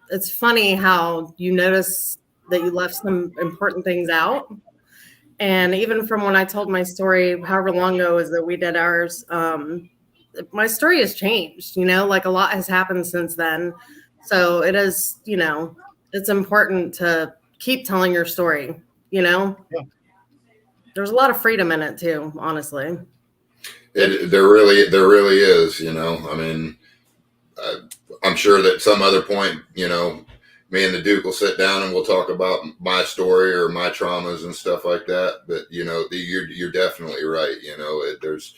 it's funny how you notice that you left some important things out. And even from when I told my story, however long ago is that we did ours, my story has changed. Like a lot has happened since then. So it is, it's important to keep telling your story. Yeah. There's a lot of freedom in it too, honestly. There really is, I mean, I'm sure that some other point, me and the Duke will sit down and we'll talk about my story or my traumas and stuff like that. But, you're definitely right. There's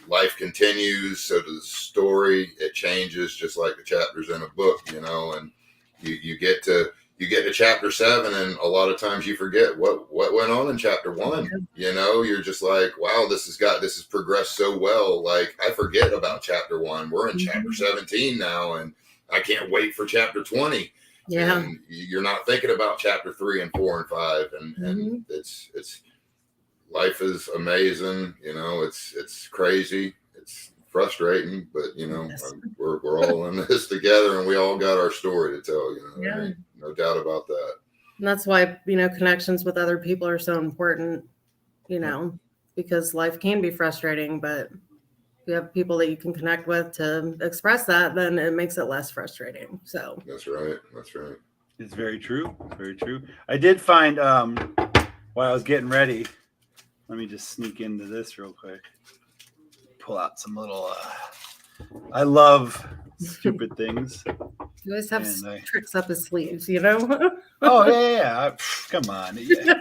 life continues. So does the story. It changes just like the chapters in a book, and you get to chapter 7 and a lot of times you forget what went on in chapter 1. You're just like, wow, this has progressed so well. Like I forget about chapter 1. We're in chapter 17 now and I can't wait for chapter 20. Yeah. And you're not thinking about chapter 3 and 4 and 5 and it's life is amazing. It's crazy. It's frustrating, but Yes. we're all in this together and we all got our story to tell. Yeah. No doubt about that. And that's why connections with other people are so important. Because life can be frustrating, but if you have people that you can connect with to express that, then it makes it less frustrating. So That's right. It's very true. Very true. I did find while I was getting ready. Let me just sneak into this real quick. Pull out some little. I love stupid things. you always have tricks up his sleeves, Oh yeah. Come on. Yeah.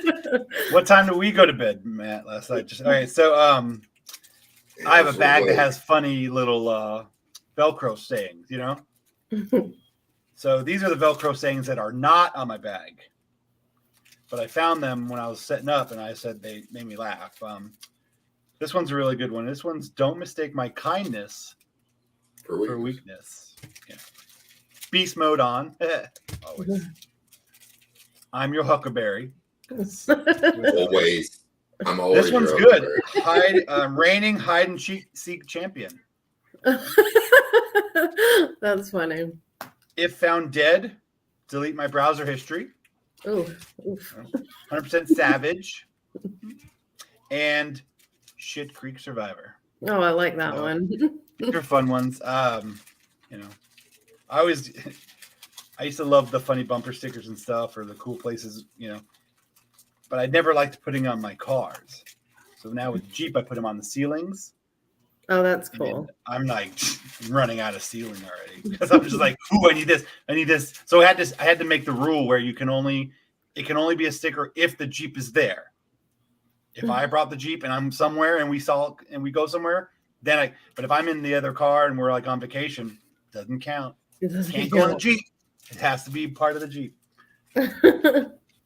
What time did we go to bed, Matt? Last night. All right. So I have a bag that has funny little Velcro sayings. So these are the Velcro sayings that are not on my bag. But I found them when I was setting up, and I said they made me laugh. This one's a really good one. This one's don't mistake my kindness for weakness. Yeah. Beast mode on. Always. I'm your huckleberry. Always. I'm always. This one's good. Reigning hide and seek champion. That's funny. If found dead, delete my browser history. Ooh. 100% savage. And Shit Creek Survivor. Oh, I like that one. These are fun ones. I used to love the funny bumper stickers and stuff or the cool places, but I never liked putting on my cars. So now with Jeep, I put them on the ceilings. Oh, that's cool. And I'm like running out of ceiling already because I'm just like, ooh, I need this. So I had to make the rule where it can only be a sticker if the Jeep is there. If I brought the Jeep and I'm somewhere and we go somewhere, but if I'm in the other car and we're like on vacation, doesn't count. Can't go on the Jeep. It has to be part of the Jeep.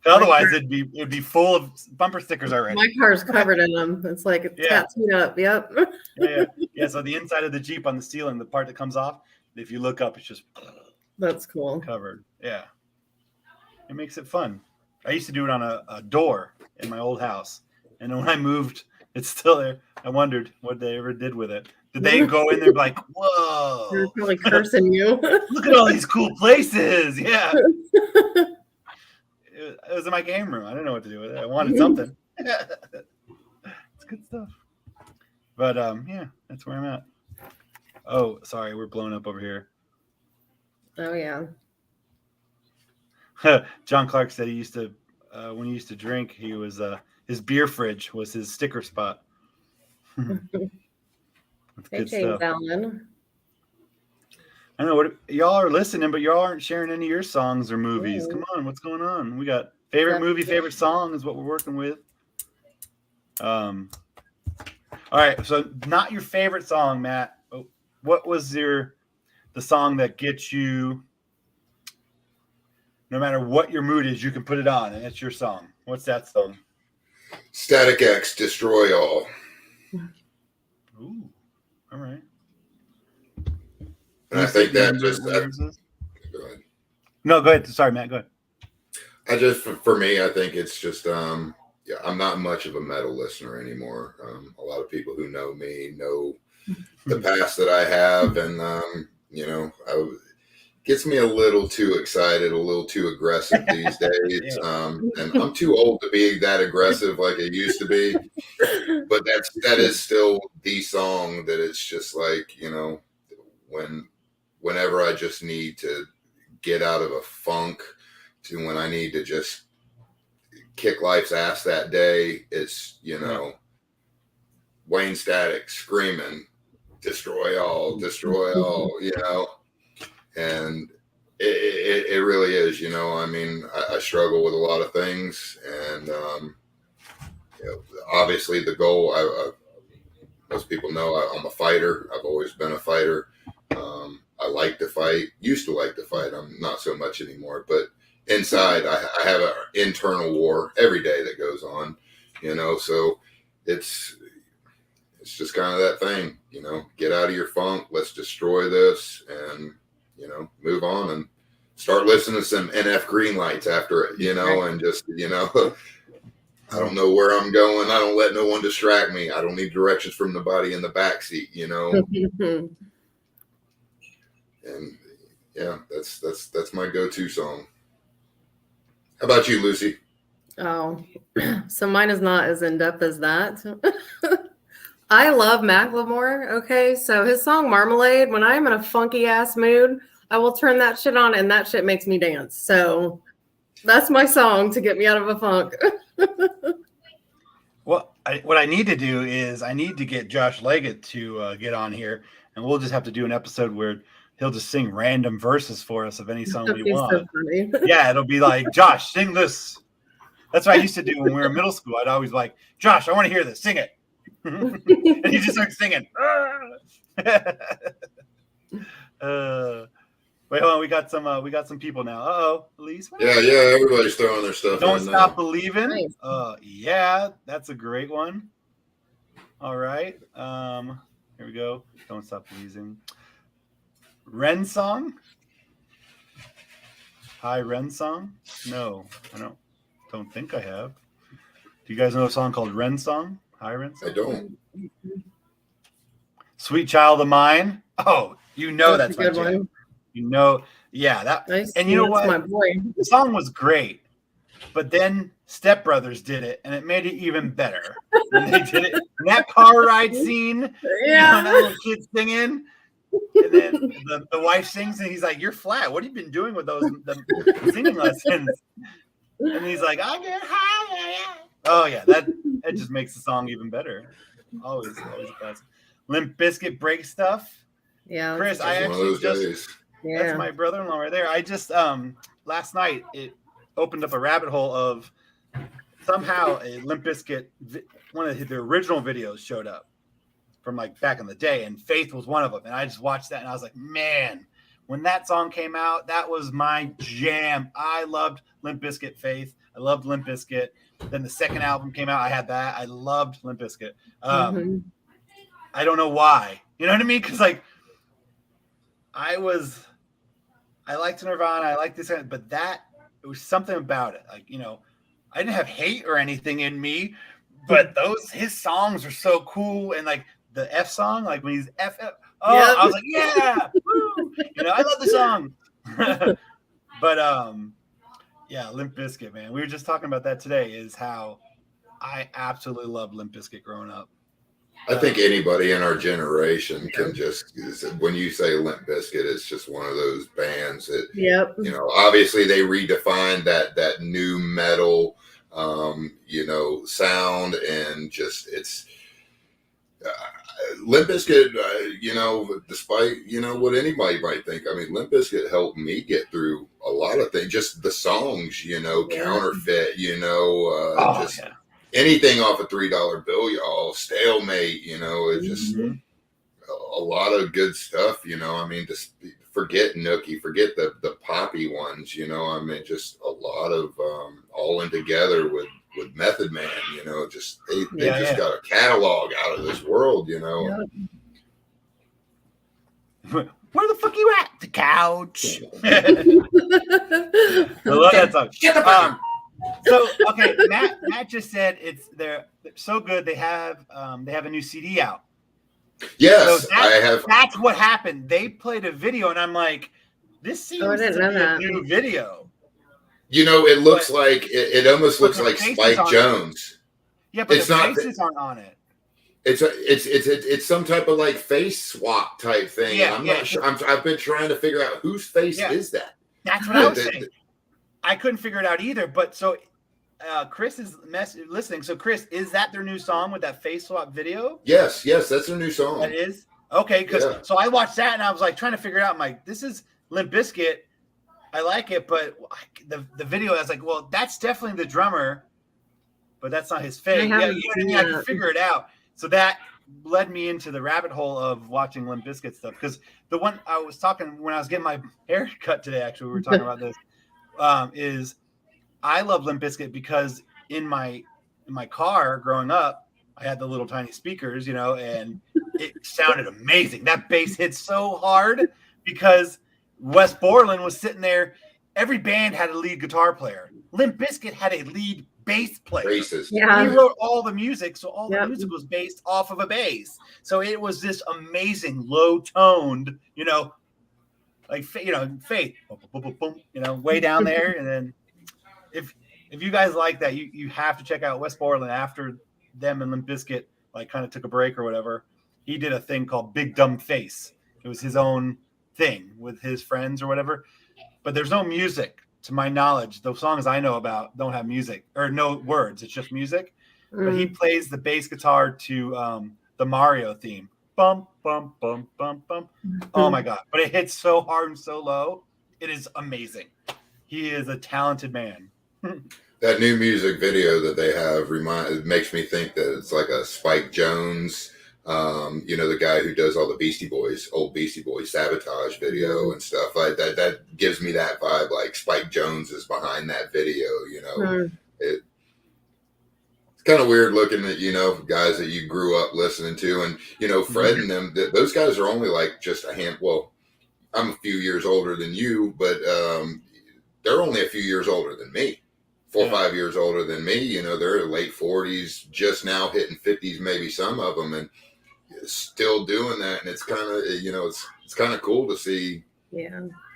Otherwise, it'd be full of bumper stickers already. My car's covered in them. It's like it's tattooed up. Yep. Yeah. So the inside of the Jeep on the ceiling, the part that comes off, if you look up, it's just that's cool. Covered. Yeah. It makes it fun. I used to do it on a door in my old house, and then when I moved, it's still there. I wondered what they ever did with it. Did they go in there like, whoa? They're probably cursing you. Look at all these cool places. Yeah. It was in my game room. I didn't know what to do with it. I wanted something. It's good stuff. But yeah, that's where I'm at. Oh, sorry, we're blowing up over here. Oh yeah. John Clark said he used to when he used to drink, he was his beer fridge was his sticker spot. That's Hey, good James stuff. Allen. I know what y'all are listening, but y'all aren't sharing any of your songs or movies. Ooh. Come on, what's going on? We got favorite movie, favorite song is what we're working with. All right, so not your favorite song, Matt. What was the song that gets you? No matter what your mood is, you can put it on, and it's your song. What's that song? Static X, Destroy All. Ooh, all right. And I think that just. Go ahead. No, go ahead. Sorry, Matt. Go ahead. I just, for me, I think it's just, I'm not much of a metal listener anymore. A lot of people who know me know the past that I have, and gets me a little too excited, a little too aggressive these days. Yeah. And I'm too old to be that aggressive like I used to be. But that is still the song that it's just like, whenever I just need to get out of a funk to when I need to just kick life's ass that day, it's, Wayne Static screaming, destroy all, and it really is, I mean, I struggle with a lot of things, and obviously the goal, most people know I'm a fighter. I've always been a fighter. I like to fight, used to like to fight. I'm not so much anymore, but inside I have an internal war every day that goes on, so it's just kind of that thing, get out of your funk. Let's destroy this and, move on and start listening to some NF Green Lights after it, and just, I don't know where I'm going. I don't let no one distract me. I don't need directions from the body in the backseat, And yeah, that's my go-to song. How about you, Lucy? Oh, so mine is not as in-depth as that. I love Macklemore. Okay, so his song Marmalade, when I'm in a funky ass mood, I will turn that shit on and that shit makes me dance. So that's my song to get me out of a funk. Well, what I need to do is I need to get Josh Leggett to get on here, and we'll just have to do an episode where he'll just sing random verses for us of any song we want. So funny. Yeah, it'll be like, Josh, sing this. That's what I used to do when we were in middle school. I'd always like, Josh, I want to hear this. Sing it. And he just starts singing. Wait, hold on. We got some people now. Uh-oh, Elise. Yeah, everybody's throwing their stuff. Don't in Stop now. Believing. Nice. Yeah, that's a great one. All right. Here we go. Don't Stop Believing. Ren song. Hi, Ren song. No, I don't think I have. Do you guys know a song called Ren song? Hi, Ren song. I don't. Sweet Child of Mine. Oh, that's my a good jam. one. Yeah, that. Nice. And you know what? My boy. The song was great, but then Step Brothers did it, and it made it even better when they did it. And that car ride scene, Yeah. that little kid singing, and then the wife sings, and he's like, "You're flat. What have you been doing with the singing lessons?" And he's like, "I get high." Oh yeah, that just makes the song even better. Always a classic. Limp Bizkit, Break Stuff. Yeah. Chris, I One of actually those just. days. Yeah. That's my brother-in-law right there. I just last night it opened up a rabbit hole of somehow a Limp Bizkit, one of the original videos showed up from like back in the day, and Faith was one of them. And I just watched that and I was like, man, when that song came out, that was my jam. I loved Limp Bizkit, Faith. I loved Limp Bizkit. Then the second album came out. I had that. I loved Limp Bizkit. I don't know why. You know what I mean? Because like I liked Nirvana. I liked this, but it was something about it. Like, I didn't have hate or anything in me, but his songs are so cool. And like the F song, like when he's F, I was like, yeah, woo! I love the song. But yeah, Limp Bizkit, man. We were just talking about that today. Is how I absolutely loved Limp Bizkit growing up. I think anybody in our generation can just, when you say Limp Bizkit, it's just one of those bands that, Yep. obviously they redefined that new metal, sound, and just it's Limp Bizkit, despite, what anybody might think. I mean, Limp Bizkit helped me get through a lot of things, just the songs, Counterfeit, just anything off a $3 bill, y'all, Stalemate, it's just a lot of good stuff, I mean, just forget Nookie, forget the poppy ones, I mean, just a lot of All In Together with Method Man, just they just got a catalog out of this world, Where the fuck you at? The couch. I love that song. So okay, Matt just said they're so good. They have a new CD out. Yes, so I have. That's what happened. They played a video, and I'm like, this seems to be a new video. It looks like it almost looks like Spike Jones. Yeah, but the faces aren't on it. It's some type of like face swap type thing. Yeah, I'm not sure. I've been trying to figure out whose face is that. That's what I was saying. I couldn't figure it out either. But so Chris is listening. So Chris, is that their new song with that face swap video? Yes, that's their new song. That is? Okay, so I watched that and I was like trying to figure it out. I'm like, this is Limp Bizkit. I like it, but the video, I was like, well, that's definitely the drummer, but that's not his face. Yeah, I can figure it out. So that led me into the rabbit hole of watching Limp Bizkit stuff. Because the one I was talking when I was getting my hair cut today, actually, we were talking about this, is I love Limp Bizkit because in my car growing up, I had the little tiny speakers, and it sounded amazing. That bass hit so hard because Wes Borland was sitting there. Every band had a lead guitar player. Limp Bizkit had a lead bass player. Yeah. He wrote all the music, so all the music was based off of a bass. So it was this amazing, low-toned, like Faith, way down there. And then if you guys like that, you have to check out Wes Borland after them and Limp Bizkit like kind of took a break or whatever. He did a thing called Big Dumb Face. It was his own thing with his friends or whatever, but there's no music to my knowledge. The songs I know about don't have music or no words. It's just music. But he plays the bass guitar to the Mario theme. Bum, bum, bum, bum, bum. Oh my God. But it hits so hard and so low. It is amazing. He is a talented man. That new music video that they have it makes me think that it's like a Spike Jones, the guy who does all the old Beastie Boys Sabotage video and stuff like that. That gives me that vibe. Like Spike Jones is behind that video. It's kind of weird looking at guys that you grew up listening to, and Fred and them. Those guys are only like just a hand. Well, I'm a few years older than you, but they're only a few years older than me. 4 or 5 years older than me. They're late 40s, just now hitting 50s, maybe some of them, and still doing that. And it's kind of, it's kind of cool to see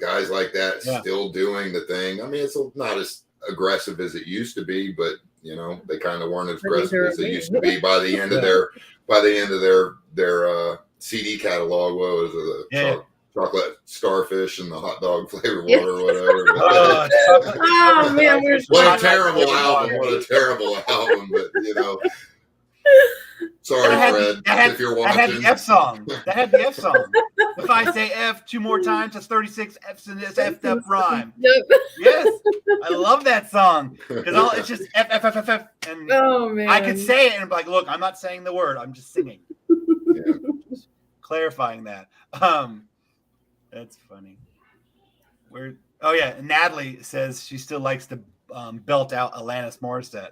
guys like that still doing the thing. I mean, it's not as aggressive as it used to be, but they kind of weren't as aggressive as they used to be by the end of their CD catalog. What was it? Chocolate starfish and the hot dog flavored water or whatever. Oh man, what a terrible album! What a terrible album! But sorry, Fred, if you're watching. That had the F song. If I say F 2 more times, that's 36 F's in this effed up rhyme. Yes, I love that song because it's just F F F F F, and I could say it and be like, look, I'm not saying the word, I'm just singing. Just clarifying that. That's funny. Natalie says she still likes to belt out Alanis Morissette.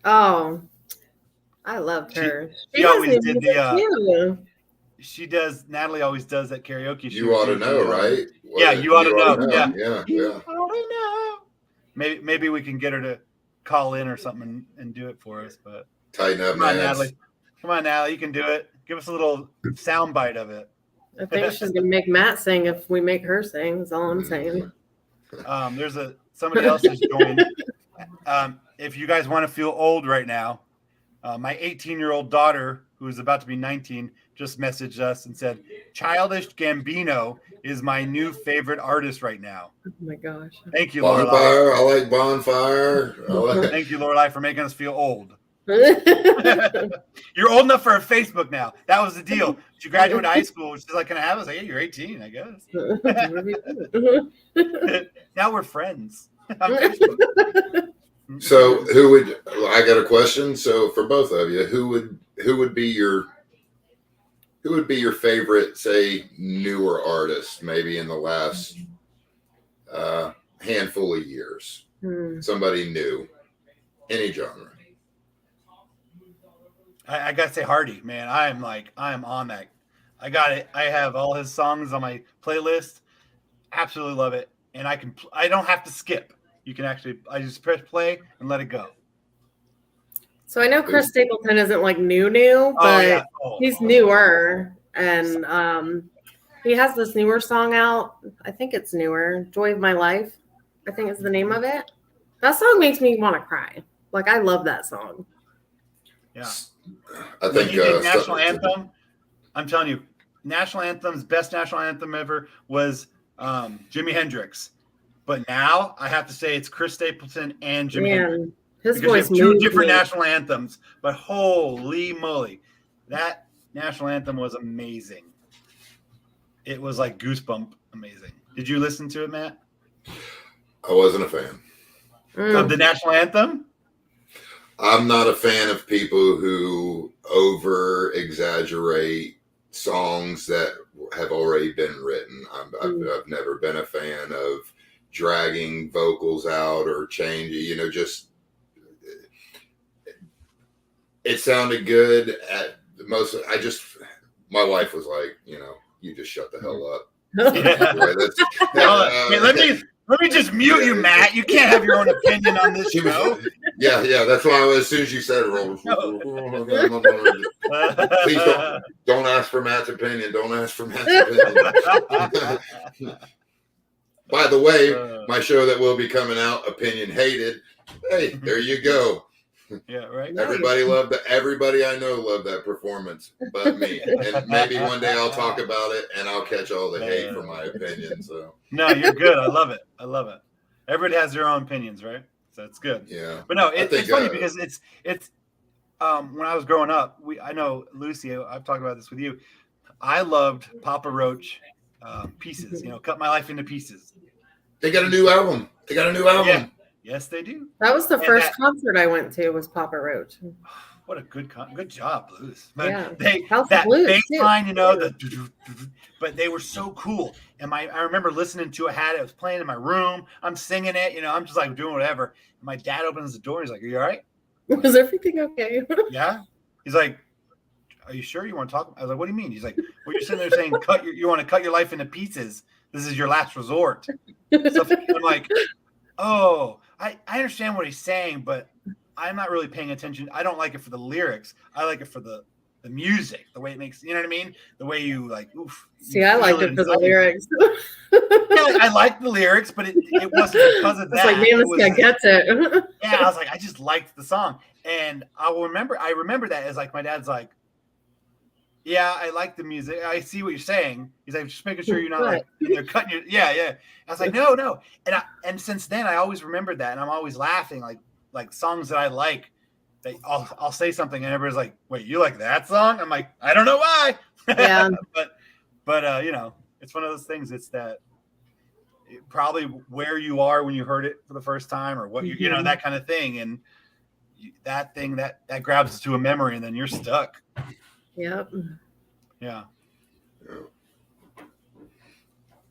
Oh, I loved her. She always did Natalie always does that karaoke. You ought to know, right? You ought to know. Yeah. You ought to know. Maybe we can get her to call in or something and do it for us. But tighten up, come on, Natalie. Come on, Natalie. You can do it. Give us a little sound bite of it. I think she's gonna make Matt sing if we make her sing. That's all I'm saying. There's somebody else has joined. If you guys want to feel old right now, My 18-year-old daughter, who is about to be 19, just messaged us and said, Childish Gambino is my new favorite artist right now. Oh my gosh. Thank you, Lorelai. Bonfire. I like Bonfire. Thank you, Lorelai, for making us feel old. You're old enough for a Facebook now. That was the deal. She graduated high school. She's like, can I have it? I was like, yeah, you're 18, I guess. Now we're friends on Facebook. So I got a question. So for both of you, who would be your favorite, say, newer artist, maybe in the last handful of years? Somebody new, any genre. I gotta say Hardy, man. I am on that. I got it. I have all his songs on my playlist. Absolutely love it. And I don't have to skip. You can I just press play and let it go. So I know Chris Stapleton isn't like new, but he's newer. And he has this newer song out. I think it's newer. Joy of My Life, I think is the name of it. That song makes me want to cry. Like, I love that song. Yeah. I think national anthem. I'm telling you, national anthem's best national anthem ever was Jimi Hendrix. But now I have to say it's Chris Stapleton and Jimi Hendrix. His voice two different national anthems, but holy moly, that national anthem was amazing. It was like goosebump amazing. Did you listen to it, Matt? I wasn't a fan of the national anthem. I'm not a fan of people who over exaggerate songs that have already been written. I've never been a fan of dragging vocals out or changing, just it sounded good at the most. My wife was like, you just shut the hell up. Let me just mute you, Matt. You can't have your own opinion on this show. Yeah. That's why as soon as you said it, please don't ask for Matt's opinion. Don't ask for Matt's opinion. By the way, my show that will be coming out, Opinion Hated. Hey, there you go. Yeah, right. Everybody I know loved that performance, but me. And maybe one day I'll talk about it and I'll catch all the hate for my opinion. So no, you're good. I love it. Everybody has their own opinions, right? So it's good. Yeah. But no, it's funny because it's when I was growing up, I know Lucy, I've talked about this with you. I loved Papa Roach Pieces, Cut My Life into Pieces. They got a new album. Yeah. Yes, they do. That was the first concert I went to was Papa Roach. What a good job, Blues. But yeah. that bass line, but they were so cool. And I remember listening to it, it was playing in my room. I'm singing it, I'm just like doing whatever. And my dad opens the door. He's like, "Are you all right? Was everything okay?" Yeah. He's like, "Are you sure you want to talk?" I was like, "What do you mean?" He's like, "Well, you're sitting there saying you want to cut your life into pieces. This is your last resort." So I'm like, "Oh, I understand what he's saying, but I'm not really paying attention. I don't like it for the lyrics. I like it for the music, the way it makes, you know what I mean? The way you like, oof. See, I liked it for the lyrics. Yeah, I liked the lyrics, but it wasn't because of that. It's like, man, this guy gets it. Yeah, I was like, I just liked the song. And I remember that as like, my dad's like, yeah, I like the music. I see what you're saying. He's like, just making sure you're not like, they're cutting your, yeah. I was like, no. And since then I always remembered that. And I'm always laughing, like songs that I like, that I'll say something and everybody's like, wait, you like that song? I'm like, I don't know why. Yeah. but it's one of those things. It's that probably where you are when you heard it for the first time or what you know, that kind of thing. And that thing that grabs to a memory and then you're stuck. Yep. Yeah.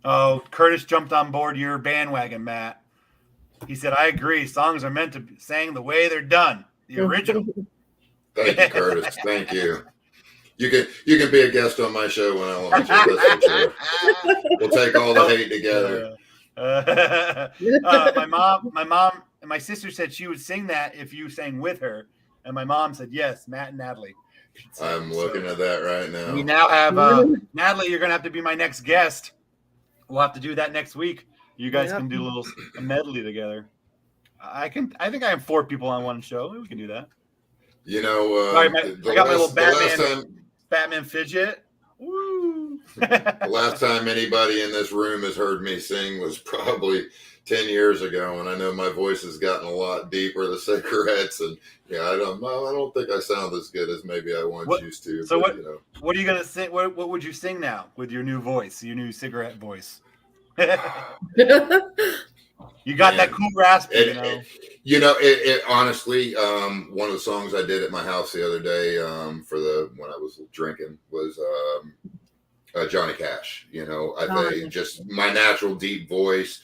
Oh, Curtis jumped on board your bandwagon, Matt. He said, I agree. Songs are meant to be sang the way they're done. The original. Thank you, Curtis. Thank you. You can be a guest on my show when I want to listen to it. We'll take all the hate together. My mom and my sister said she would sing that if you sang with her. And my mom said, yes, Matt and Natalie. I'm looking at that right now. We now have Natalie, you're going to have to be my next guest. We'll have to do that next week. You guys can do a medley together. I think I have 4 people on one show. We can do that. You know, Sorry, the I got my last, little the last time Batman fidget. Woo! the last time anybody in this room has heard me sing was probably 10 years ago, and I know my voice has gotten a lot deeper. The cigarettes, and yeah, I don't think I sound as good as maybe I once used to. So but, what are you gonna sing? What would you sing now with your new voice, your new cigarette voice? You got that cool raspy, Honestly, one of the songs I did at my house the other day when I was drinking was Johnny Cash. I think just my natural deep voice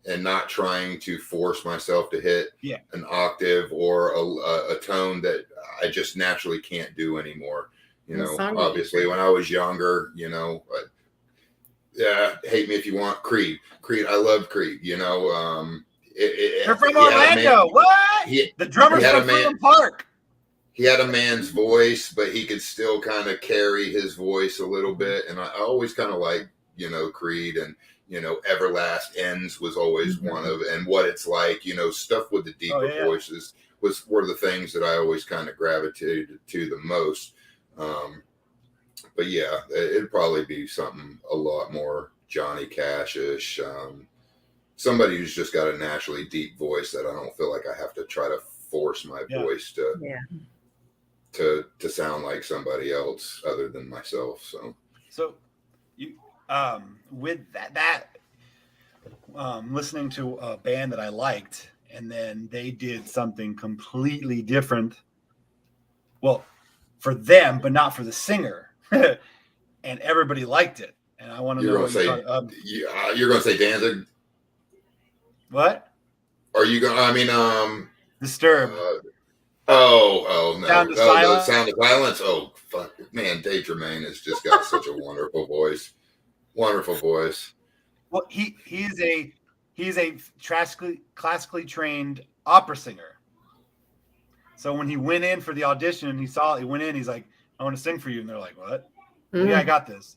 and not trying to force myself to hit an octave or a tone that I just naturally can't do anymore. Obviously when I was younger, hate me if you want. Creed, I loved Creed. You're from Orlando. What? The drummer's from Freedom Park. He had a man's voice, but he could still kind of carry his voice a little bit. And I always kind of like, Creed, and, Everlast Ends was always one of, and What It's Like, stuff with the deeper voices were the things that I always kind of gravitated to the most. But yeah, it'd probably be something a lot more Johnny Cash-ish. Somebody who's just got a naturally deep voice that I don't feel like I have to try to force my voice to sound like somebody else other than myself. So you with that listening to a band that I liked, and then they did something completely different. Well, for them, but not for the singer. And everybody liked it, and I want to know. You're going to say Danzig? What? Are you going? I mean, Disturbed. No. Sound of Silence. Sound of Silence. Oh, fuck, man, Dave Tremaine has just got such a wonderful voice. Wonderful voice. Well, he's a classically trained opera singer. So when he went in for the audition, he went in. He's like, I want to sing for you. And they're like, what? Yeah, I got this.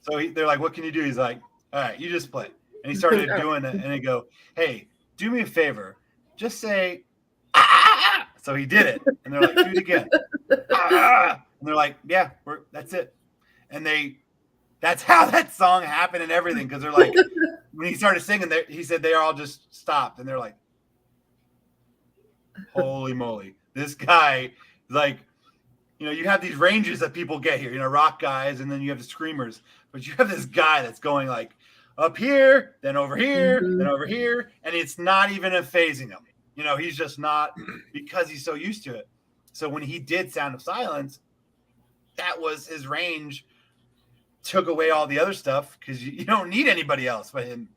So they're like, what can you do? He's like, all right, you just play. And he started doing it. And they go, hey, do me a favor. Just say, ah. So he did it. And they're like, do it again. Ah. And they're like, yeah, that's it. And that's how that song happened and everything. Because they're like, when he started singing, he said they all just stopped. And they're like, holy moly. This guy, like, you have these ranges that people get here, rock guys, and then you have the screamers. But you have this guy that's going like up here, then over here, then over here, and it's not even phasing him. He's just not, because he's so used to it. So when he did Sound of Silence, that was his range, took away all the other stuff because you don't need anybody else but him.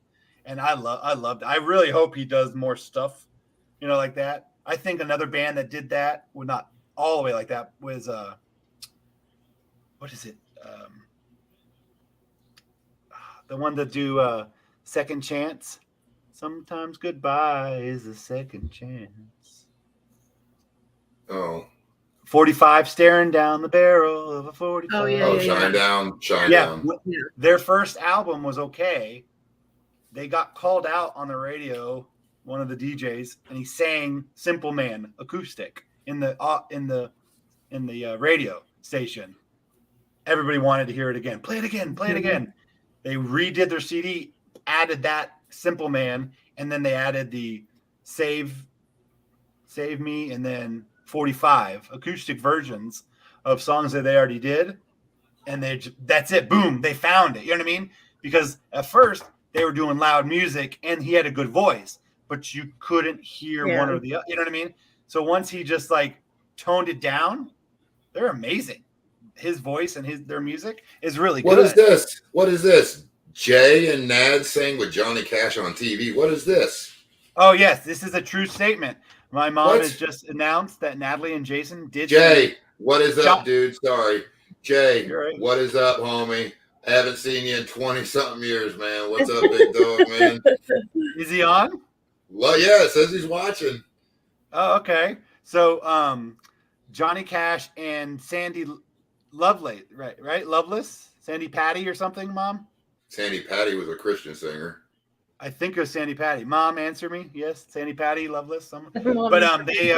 And I loved it. I really hope he does more stuff, like that. I think another band that did that, well, not all the way like that, was what is it? The one that do Second Chance. Sometimes goodbye is a second chance. Oh. 45 staring down the barrel of a 45. Oh, yeah. Shine Down. Their first album was okay. They got called out on the radio, one of the DJs, and he sang Simple Man acoustic in the radio station. Everybody wanted to hear it again. Play it again. They redid their CD, added that Simple Man, and then they added the Save Me, and then 45 acoustic versions of songs that they already did. And that's it. Boom. They found it. You know what I mean? Because at first they were doing loud music and he had a good voice, but you couldn't hear one or the other. You know what I mean? So once he just like toned it down, they're amazing. His voice and their music is really good. What is this? Jay and Nad sing with Johnny Cash on TV. What is this? Oh, yes. This is a true statement. My mom has just announced that Natalie and Jason did. Jay, what is up, dude? Sorry. Jay, right. What is up, homie? I haven't seen you in 20-something years, man. What's up, big dog, man? Is he on? Well, yeah, it says he's watching. Oh, okay. So Johnny Cash and Sandy Lovelace, right? Loveless? Sandy Patty or something, Mom? Sandy Patty was a Christian singer. I think it was Sandy Patty. Mom, answer me. Yes, Sandy Patty, Loveless. But they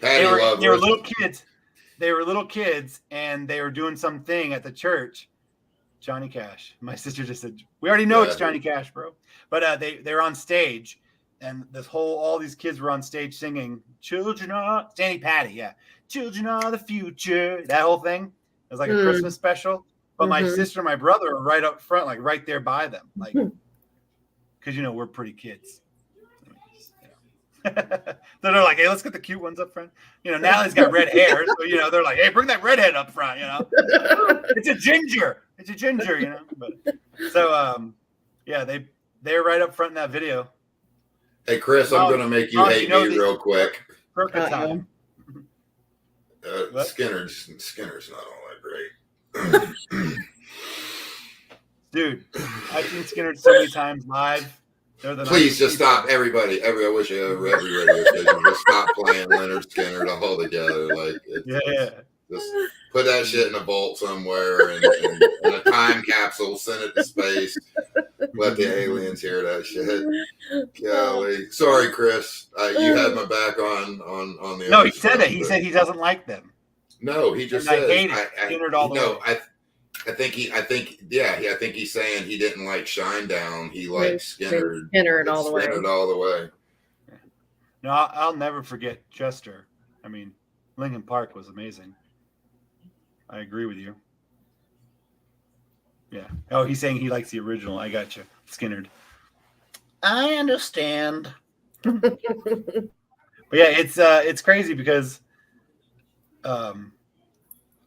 Patty Love. They were little kids. They were little kids, and they were doing something at the church. Johnny Cash. My sister just said, "We already know it's Johnny Cash, bro." But they're on stage, and all these kids were on stage singing "Children Are" Stanley Patty, yeah, "Children Are the Future." That whole thing. It was like a Christmas special. But my sister and my brother are right up front, like right there by them, like because we're pretty kids. They're like, "Hey, let's get the cute ones up front." Natalie's got red hair, so they're like, "Hey, bring that redhead up front." It's a ginger. It's a ginger. But so yeah, they're right up front in that video. Hey, Chris, I'm gonna make you hate me real quick. Perfect time. Skinner's not all that great. Dude, I've seen Skinner so many times live. Please just stop, everybody. I wish every radio station just stop playing Leonard Skinner altogether. Like, just put that shit in a vault somewhere and in a time capsule, send it to space. Let the aliens hear that shit. Golly, sorry, Chris. You had my back on the. No, he said that. He said he doesn't like them. No, he just said. I hate it. Skinner all the way. I think he's saying he didn't like Shinedown. He liked Skinner all the way. Skinner all the way. No, I'll never forget Chester. I mean, Lincoln Park was amazing. I agree with you. Yeah. Oh, he's saying he likes the original. I got you, Skinner. I understand. But yeah, it's crazy because I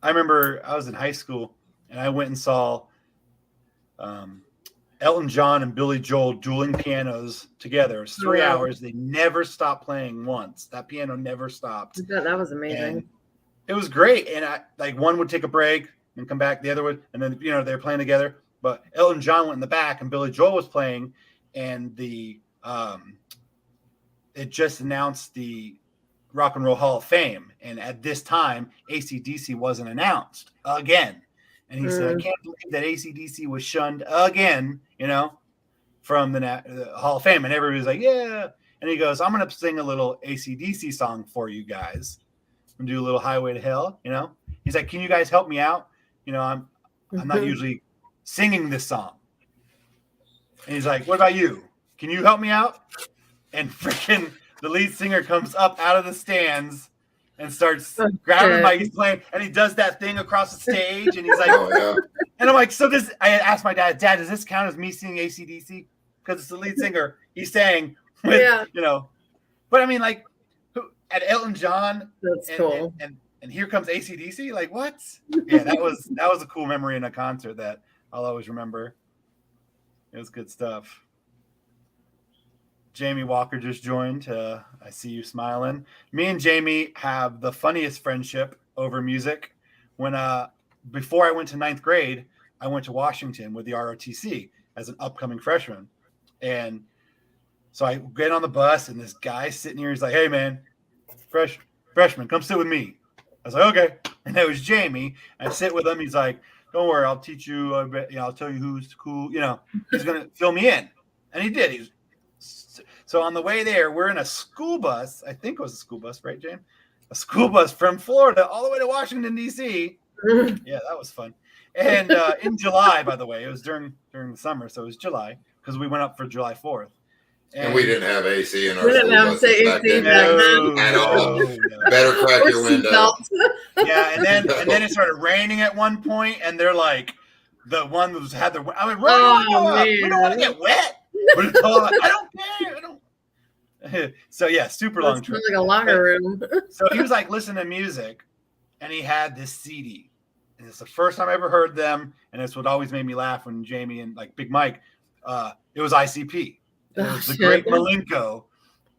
remember I was in high school. And I went and saw Elton John and Billy Joel dueling pianos together. It was 3 hours. They never stopped playing once. That piano never stopped. That was amazing. And it was great. And one would take a break and come back, the other would, and then they're playing together. But Elton John went in the back, and Billy Joel was playing, and it just announced the Rock and Roll Hall of Fame. And at this time, AC/DC wasn't announced again. And he said, "I can't believe that AC/DC was shunned again, from the Hall of Fame." And everybody was like, "Yeah." And he goes, "I'm going to sing a little AC/DC song for you guys. I'm going to do a little Highway to Hell, He's like, "Can you guys help me out? I'm not usually singing this song." And he's like, "What about you? Can you help me out?" And freaking the lead singer comes up out of the stands and starts grabbing my, he's playing, and he does that thing across the stage, and he's like, and I'm like, I asked my dad, does this count as me singing AC/DC? Because it's the lead singer. He's saying, but I mean, like, at Elton John, that's cool. And here comes AC/DC, like, what? Yeah, that was a cool memory in a concert that I'll always remember. It was good stuff. Jamie Walker just joined. I see you smiling. Me and Jamie have the funniest friendship over music. When before I went to 9th grade, I went to Washington with the ROTC as an upcoming freshman. And so I get on the bus, and this guy sitting here, he's like, "Hey, man, freshman, come sit with me." I was like, "Okay." And that was Jamie. I sit with him. He's like, "Don't worry, I'll teach you. I'll tell you who's cool. He's going to fill me in." And he did. So on the way there, we're in a school bus. I think it was a school bus, right, James? A school bus from Florida all the way to Washington, D.C. Yeah, that was fun. And in July, by the way, it was during the summer, so it was July because we went up for July 4th. And we didn't have AC in our school bus back then. At all. No. Better crack your window. Yeah, and then it started raining at one point, and they're like, the one that had the. I mean, we don't want to get wet, but it's all like, I don't care. So yeah, super long trip. Like a locker room. So he was like listening to music, and he had this CD. And it's the first time I ever heard them, and it's what always made me laugh when Jamie and like Big Mike. It was ICP. It was the Great Malenko,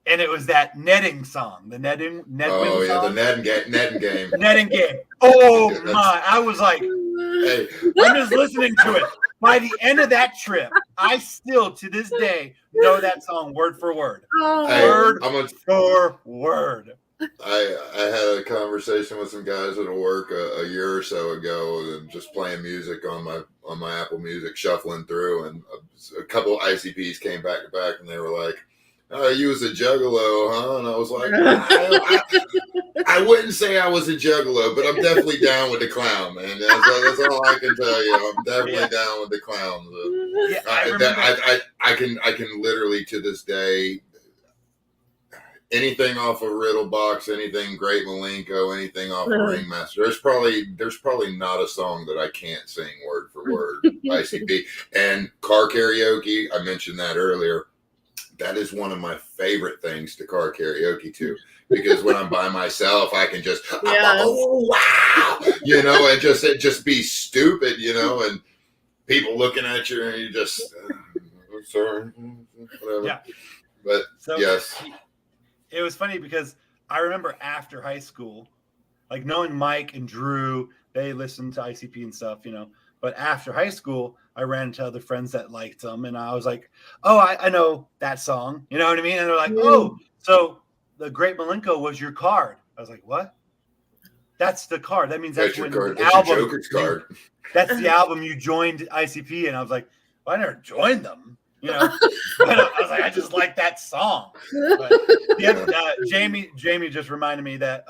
and it was that netting song, the netting song. The netting game. Netting game. Oh my! I was like, hey, I'm just listening to it. By the end of that trip, I still, to this day, know that song word for word. Word for word. I had a conversation with some guys at work a year or so ago, and just playing music on my Apple Music, shuffling through, and a couple of ICPs came back to back, and they were like, oh, you was a juggalo, huh? And I was like, I wouldn't say I was a juggalo, but I'm definitely down with the clown, man. That's all I can tell you. I'm definitely down with the clown. Yeah, I remember. I can literally to this day, anything off of Riddle Box, anything Great Malenko, anything off of Ringmaster. There's probably not a song that I can't sing word for word. ICP and car karaoke. I mentioned that earlier. That is one of my favorite things to car karaoke to, because when I'm by myself, I can just oh wow, and just be stupid, and people looking at you, and you just sorry, whatever. Yeah. But So, yes. It was funny because I remember after high school, like knowing Mike and Drew, they listened to ICP and stuff, But after high school, I ran into other friends that liked them, and I was like, "Oh, I know that song." You know what I mean? And they're like, "Oh, so the Great Malenko was your card?" I was like, "What? That's the card. That means that's when card. The that's album. Your Joker's card. That's the album you joined ICP." And I was like, "Well, I never joined them." But I was like, I just like that song. But Jamie just reminded me that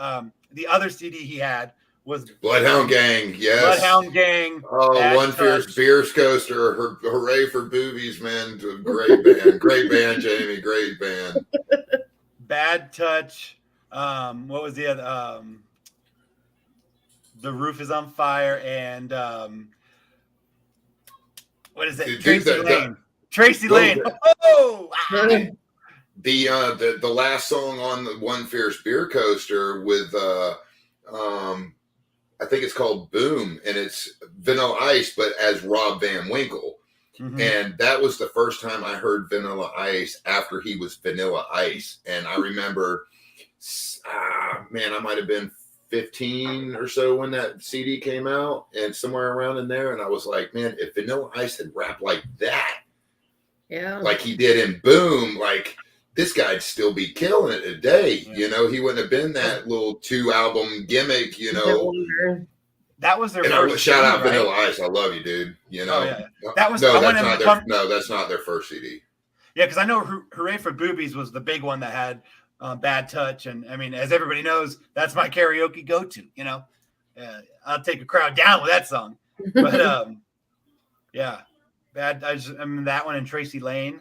the other CD he had was Bloodhound Gang. Yes, Bloodhound Gang. Oh, One Fierce Beers Coaster. Hooray for boobies, man! Great band, great band, Jamie. Great band. Bad Touch. What was the other? The Roof is on Fire, and what is it? Tracy Lane. Tracy Lane. Oh, the last song on the One Fierce Beer Coaster with I think it's called Boom, and it's Vanilla Ice, but as Rob Van Winkle. Mm-hmm. And that was the first time I heard Vanilla Ice after he was Vanilla Ice. And I remember, I might have been 15 or so when that CD came out, and somewhere around in there. And I was like, man, if Vanilla Ice had rapped like that, like he did in Boom, like this guy'd still be killing it today. Yeah. He wouldn't have been that little 2-album gimmick, That was their first. Shout out Vanilla Ice. I love you, dude. Oh, yeah. That's not their first CD. Yeah, because I know Hooray for Boobies was the big one that had Bad Touch. And I mean, as everybody knows, that's my karaoke go-to, I'll take a crowd down with that song. But yeah. I mean that one and Tracy Lane.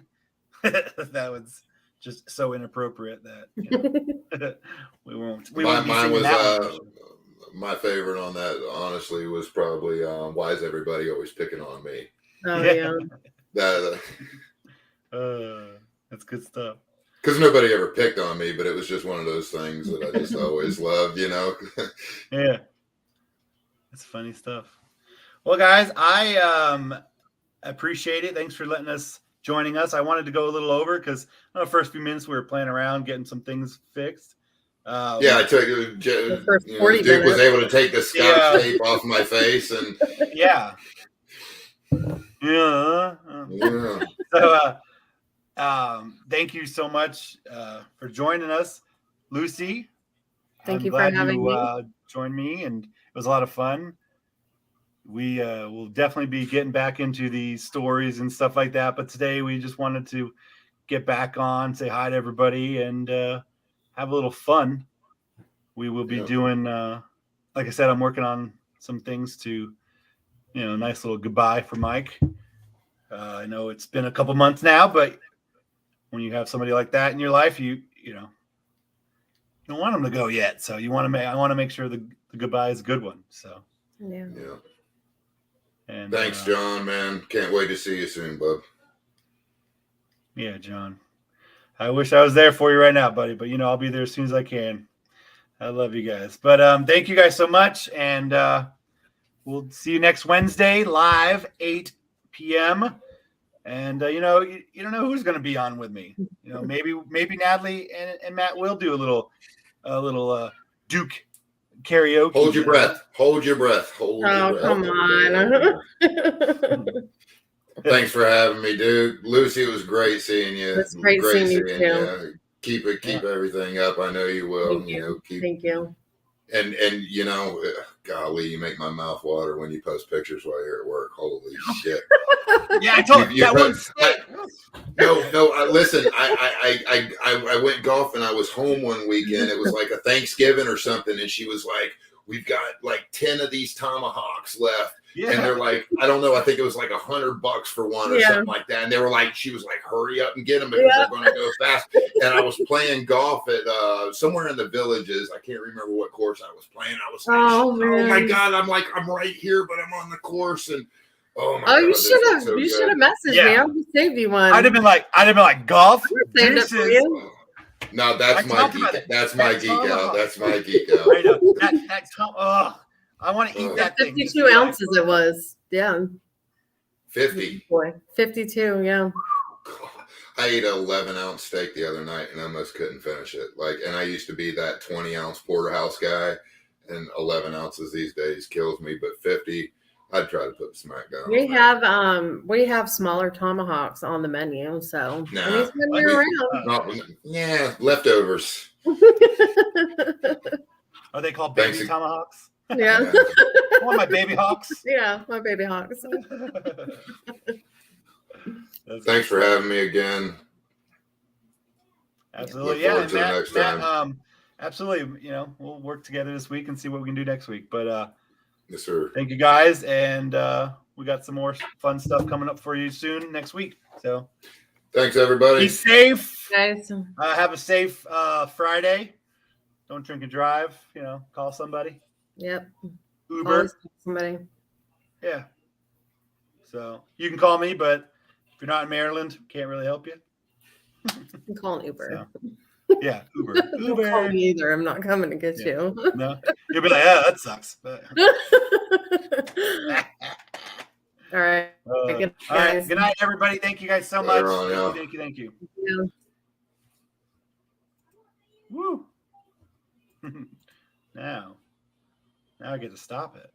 That was just so inappropriate that we won't. Mine was my favorite on that. Honestly, was probably "Why Is Everybody Always Picking on Me?" Oh yeah, that's good stuff. Because nobody ever picked on me, but it was just one of those things that I just always loved. Yeah, it's funny stuff. Well, guys, I appreciate it. Thanks for joining us. I wanted to go a little over because the first few minutes we were playing around getting some things fixed. I took Duke was able to take the scotch tape off my face, and So thank you so much for joining us, Lucy. Thank you for having me. Join me, and it was a lot of fun. We will definitely be getting back into the stories and stuff like that. But today we just wanted to get back on, say hi to everybody, and have a little fun. We will be doing, like I said, I'm working on some things to, nice little goodbye for Mike. I know it's been a couple months now, but when you have somebody like that in your life, you don't want them to go yet. So I want to make sure the goodbye is a good one. So yeah. And thanks, John, man. Can't wait to see you soon, bub. Yeah, John. I wish I was there for you right now, buddy, but I'll be there as soon as I can. I love you guys. But thank you guys so much, and we'll see you next Wednesday live 8 p.m. And you don't know who's going to be on with me. Maybe Natalie and Matt will do a little Duke karaoke. Hold your breath. Hold your breath. Hold your breath. Come on. Thanks for having me, dude. Lucy, it was great seeing you. It's great seeing you too. Keep everything up. I know you will. Thank you. And you know, golly, you make my mouth water when you post pictures while you're at work. Holy shit! Yeah, I told you that one's No. Listen, I went golfing. I was home one weekend. It was like a Thanksgiving or something, and she was like, "We've got like 10 of these tomahawks left." Yeah. And they're like, I don't know, I think it was like $100 for one or something like that. And they were like, she was like, hurry up and get them because they're going to go fast. And I was playing golf at somewhere in the Villages. I can't remember what course I was playing. I was like, oh my God, I'm right here, but I'm on the course. And oh my God, you should have messaged me. I'll just save you one. I'd have been like golf. Saved it for you. No, that's my geek. That's my geek out. That's my geek out. I know. That's I want to eat that 52 thing. ounces it was. Yeah. 50. Boy, 52, yeah. I ate an 11-ounce steak the other night and almost couldn't finish it. And I used to be that 20-ounce porterhouse guy, and 11 ounces these days kills me. But 50, I'd try to put smack down. We have smaller tomahawks on the menu, so nah, you're around. Yeah, leftovers. Are they called baby tomahawks? Yeah. I want my baby hawks. Yeah, my baby hawks. Thanks for having me again. Absolutely. Look forward to the next time. Absolutely. You know, we'll work together this week and see what we can do next week. But yes, sir. Thank you guys. And we got some more fun stuff coming up for you soon next week. So thanks, everybody. Be safe. Guys. Have a safe Friday. Don't drink and drive. You know, call somebody. Yep. Uber. Somebody. Yeah. So you can call me, but if you're not in Maryland, can't really help you. You can call an Uber. So, yeah, Uber. Don't call me either. I'm not coming to get you. No, you'll be like, yeah, that sucks. But... All right. All right. Good night, everybody. Thank you guys so much. Thank you. Yeah. Woo. Now I get to stop it.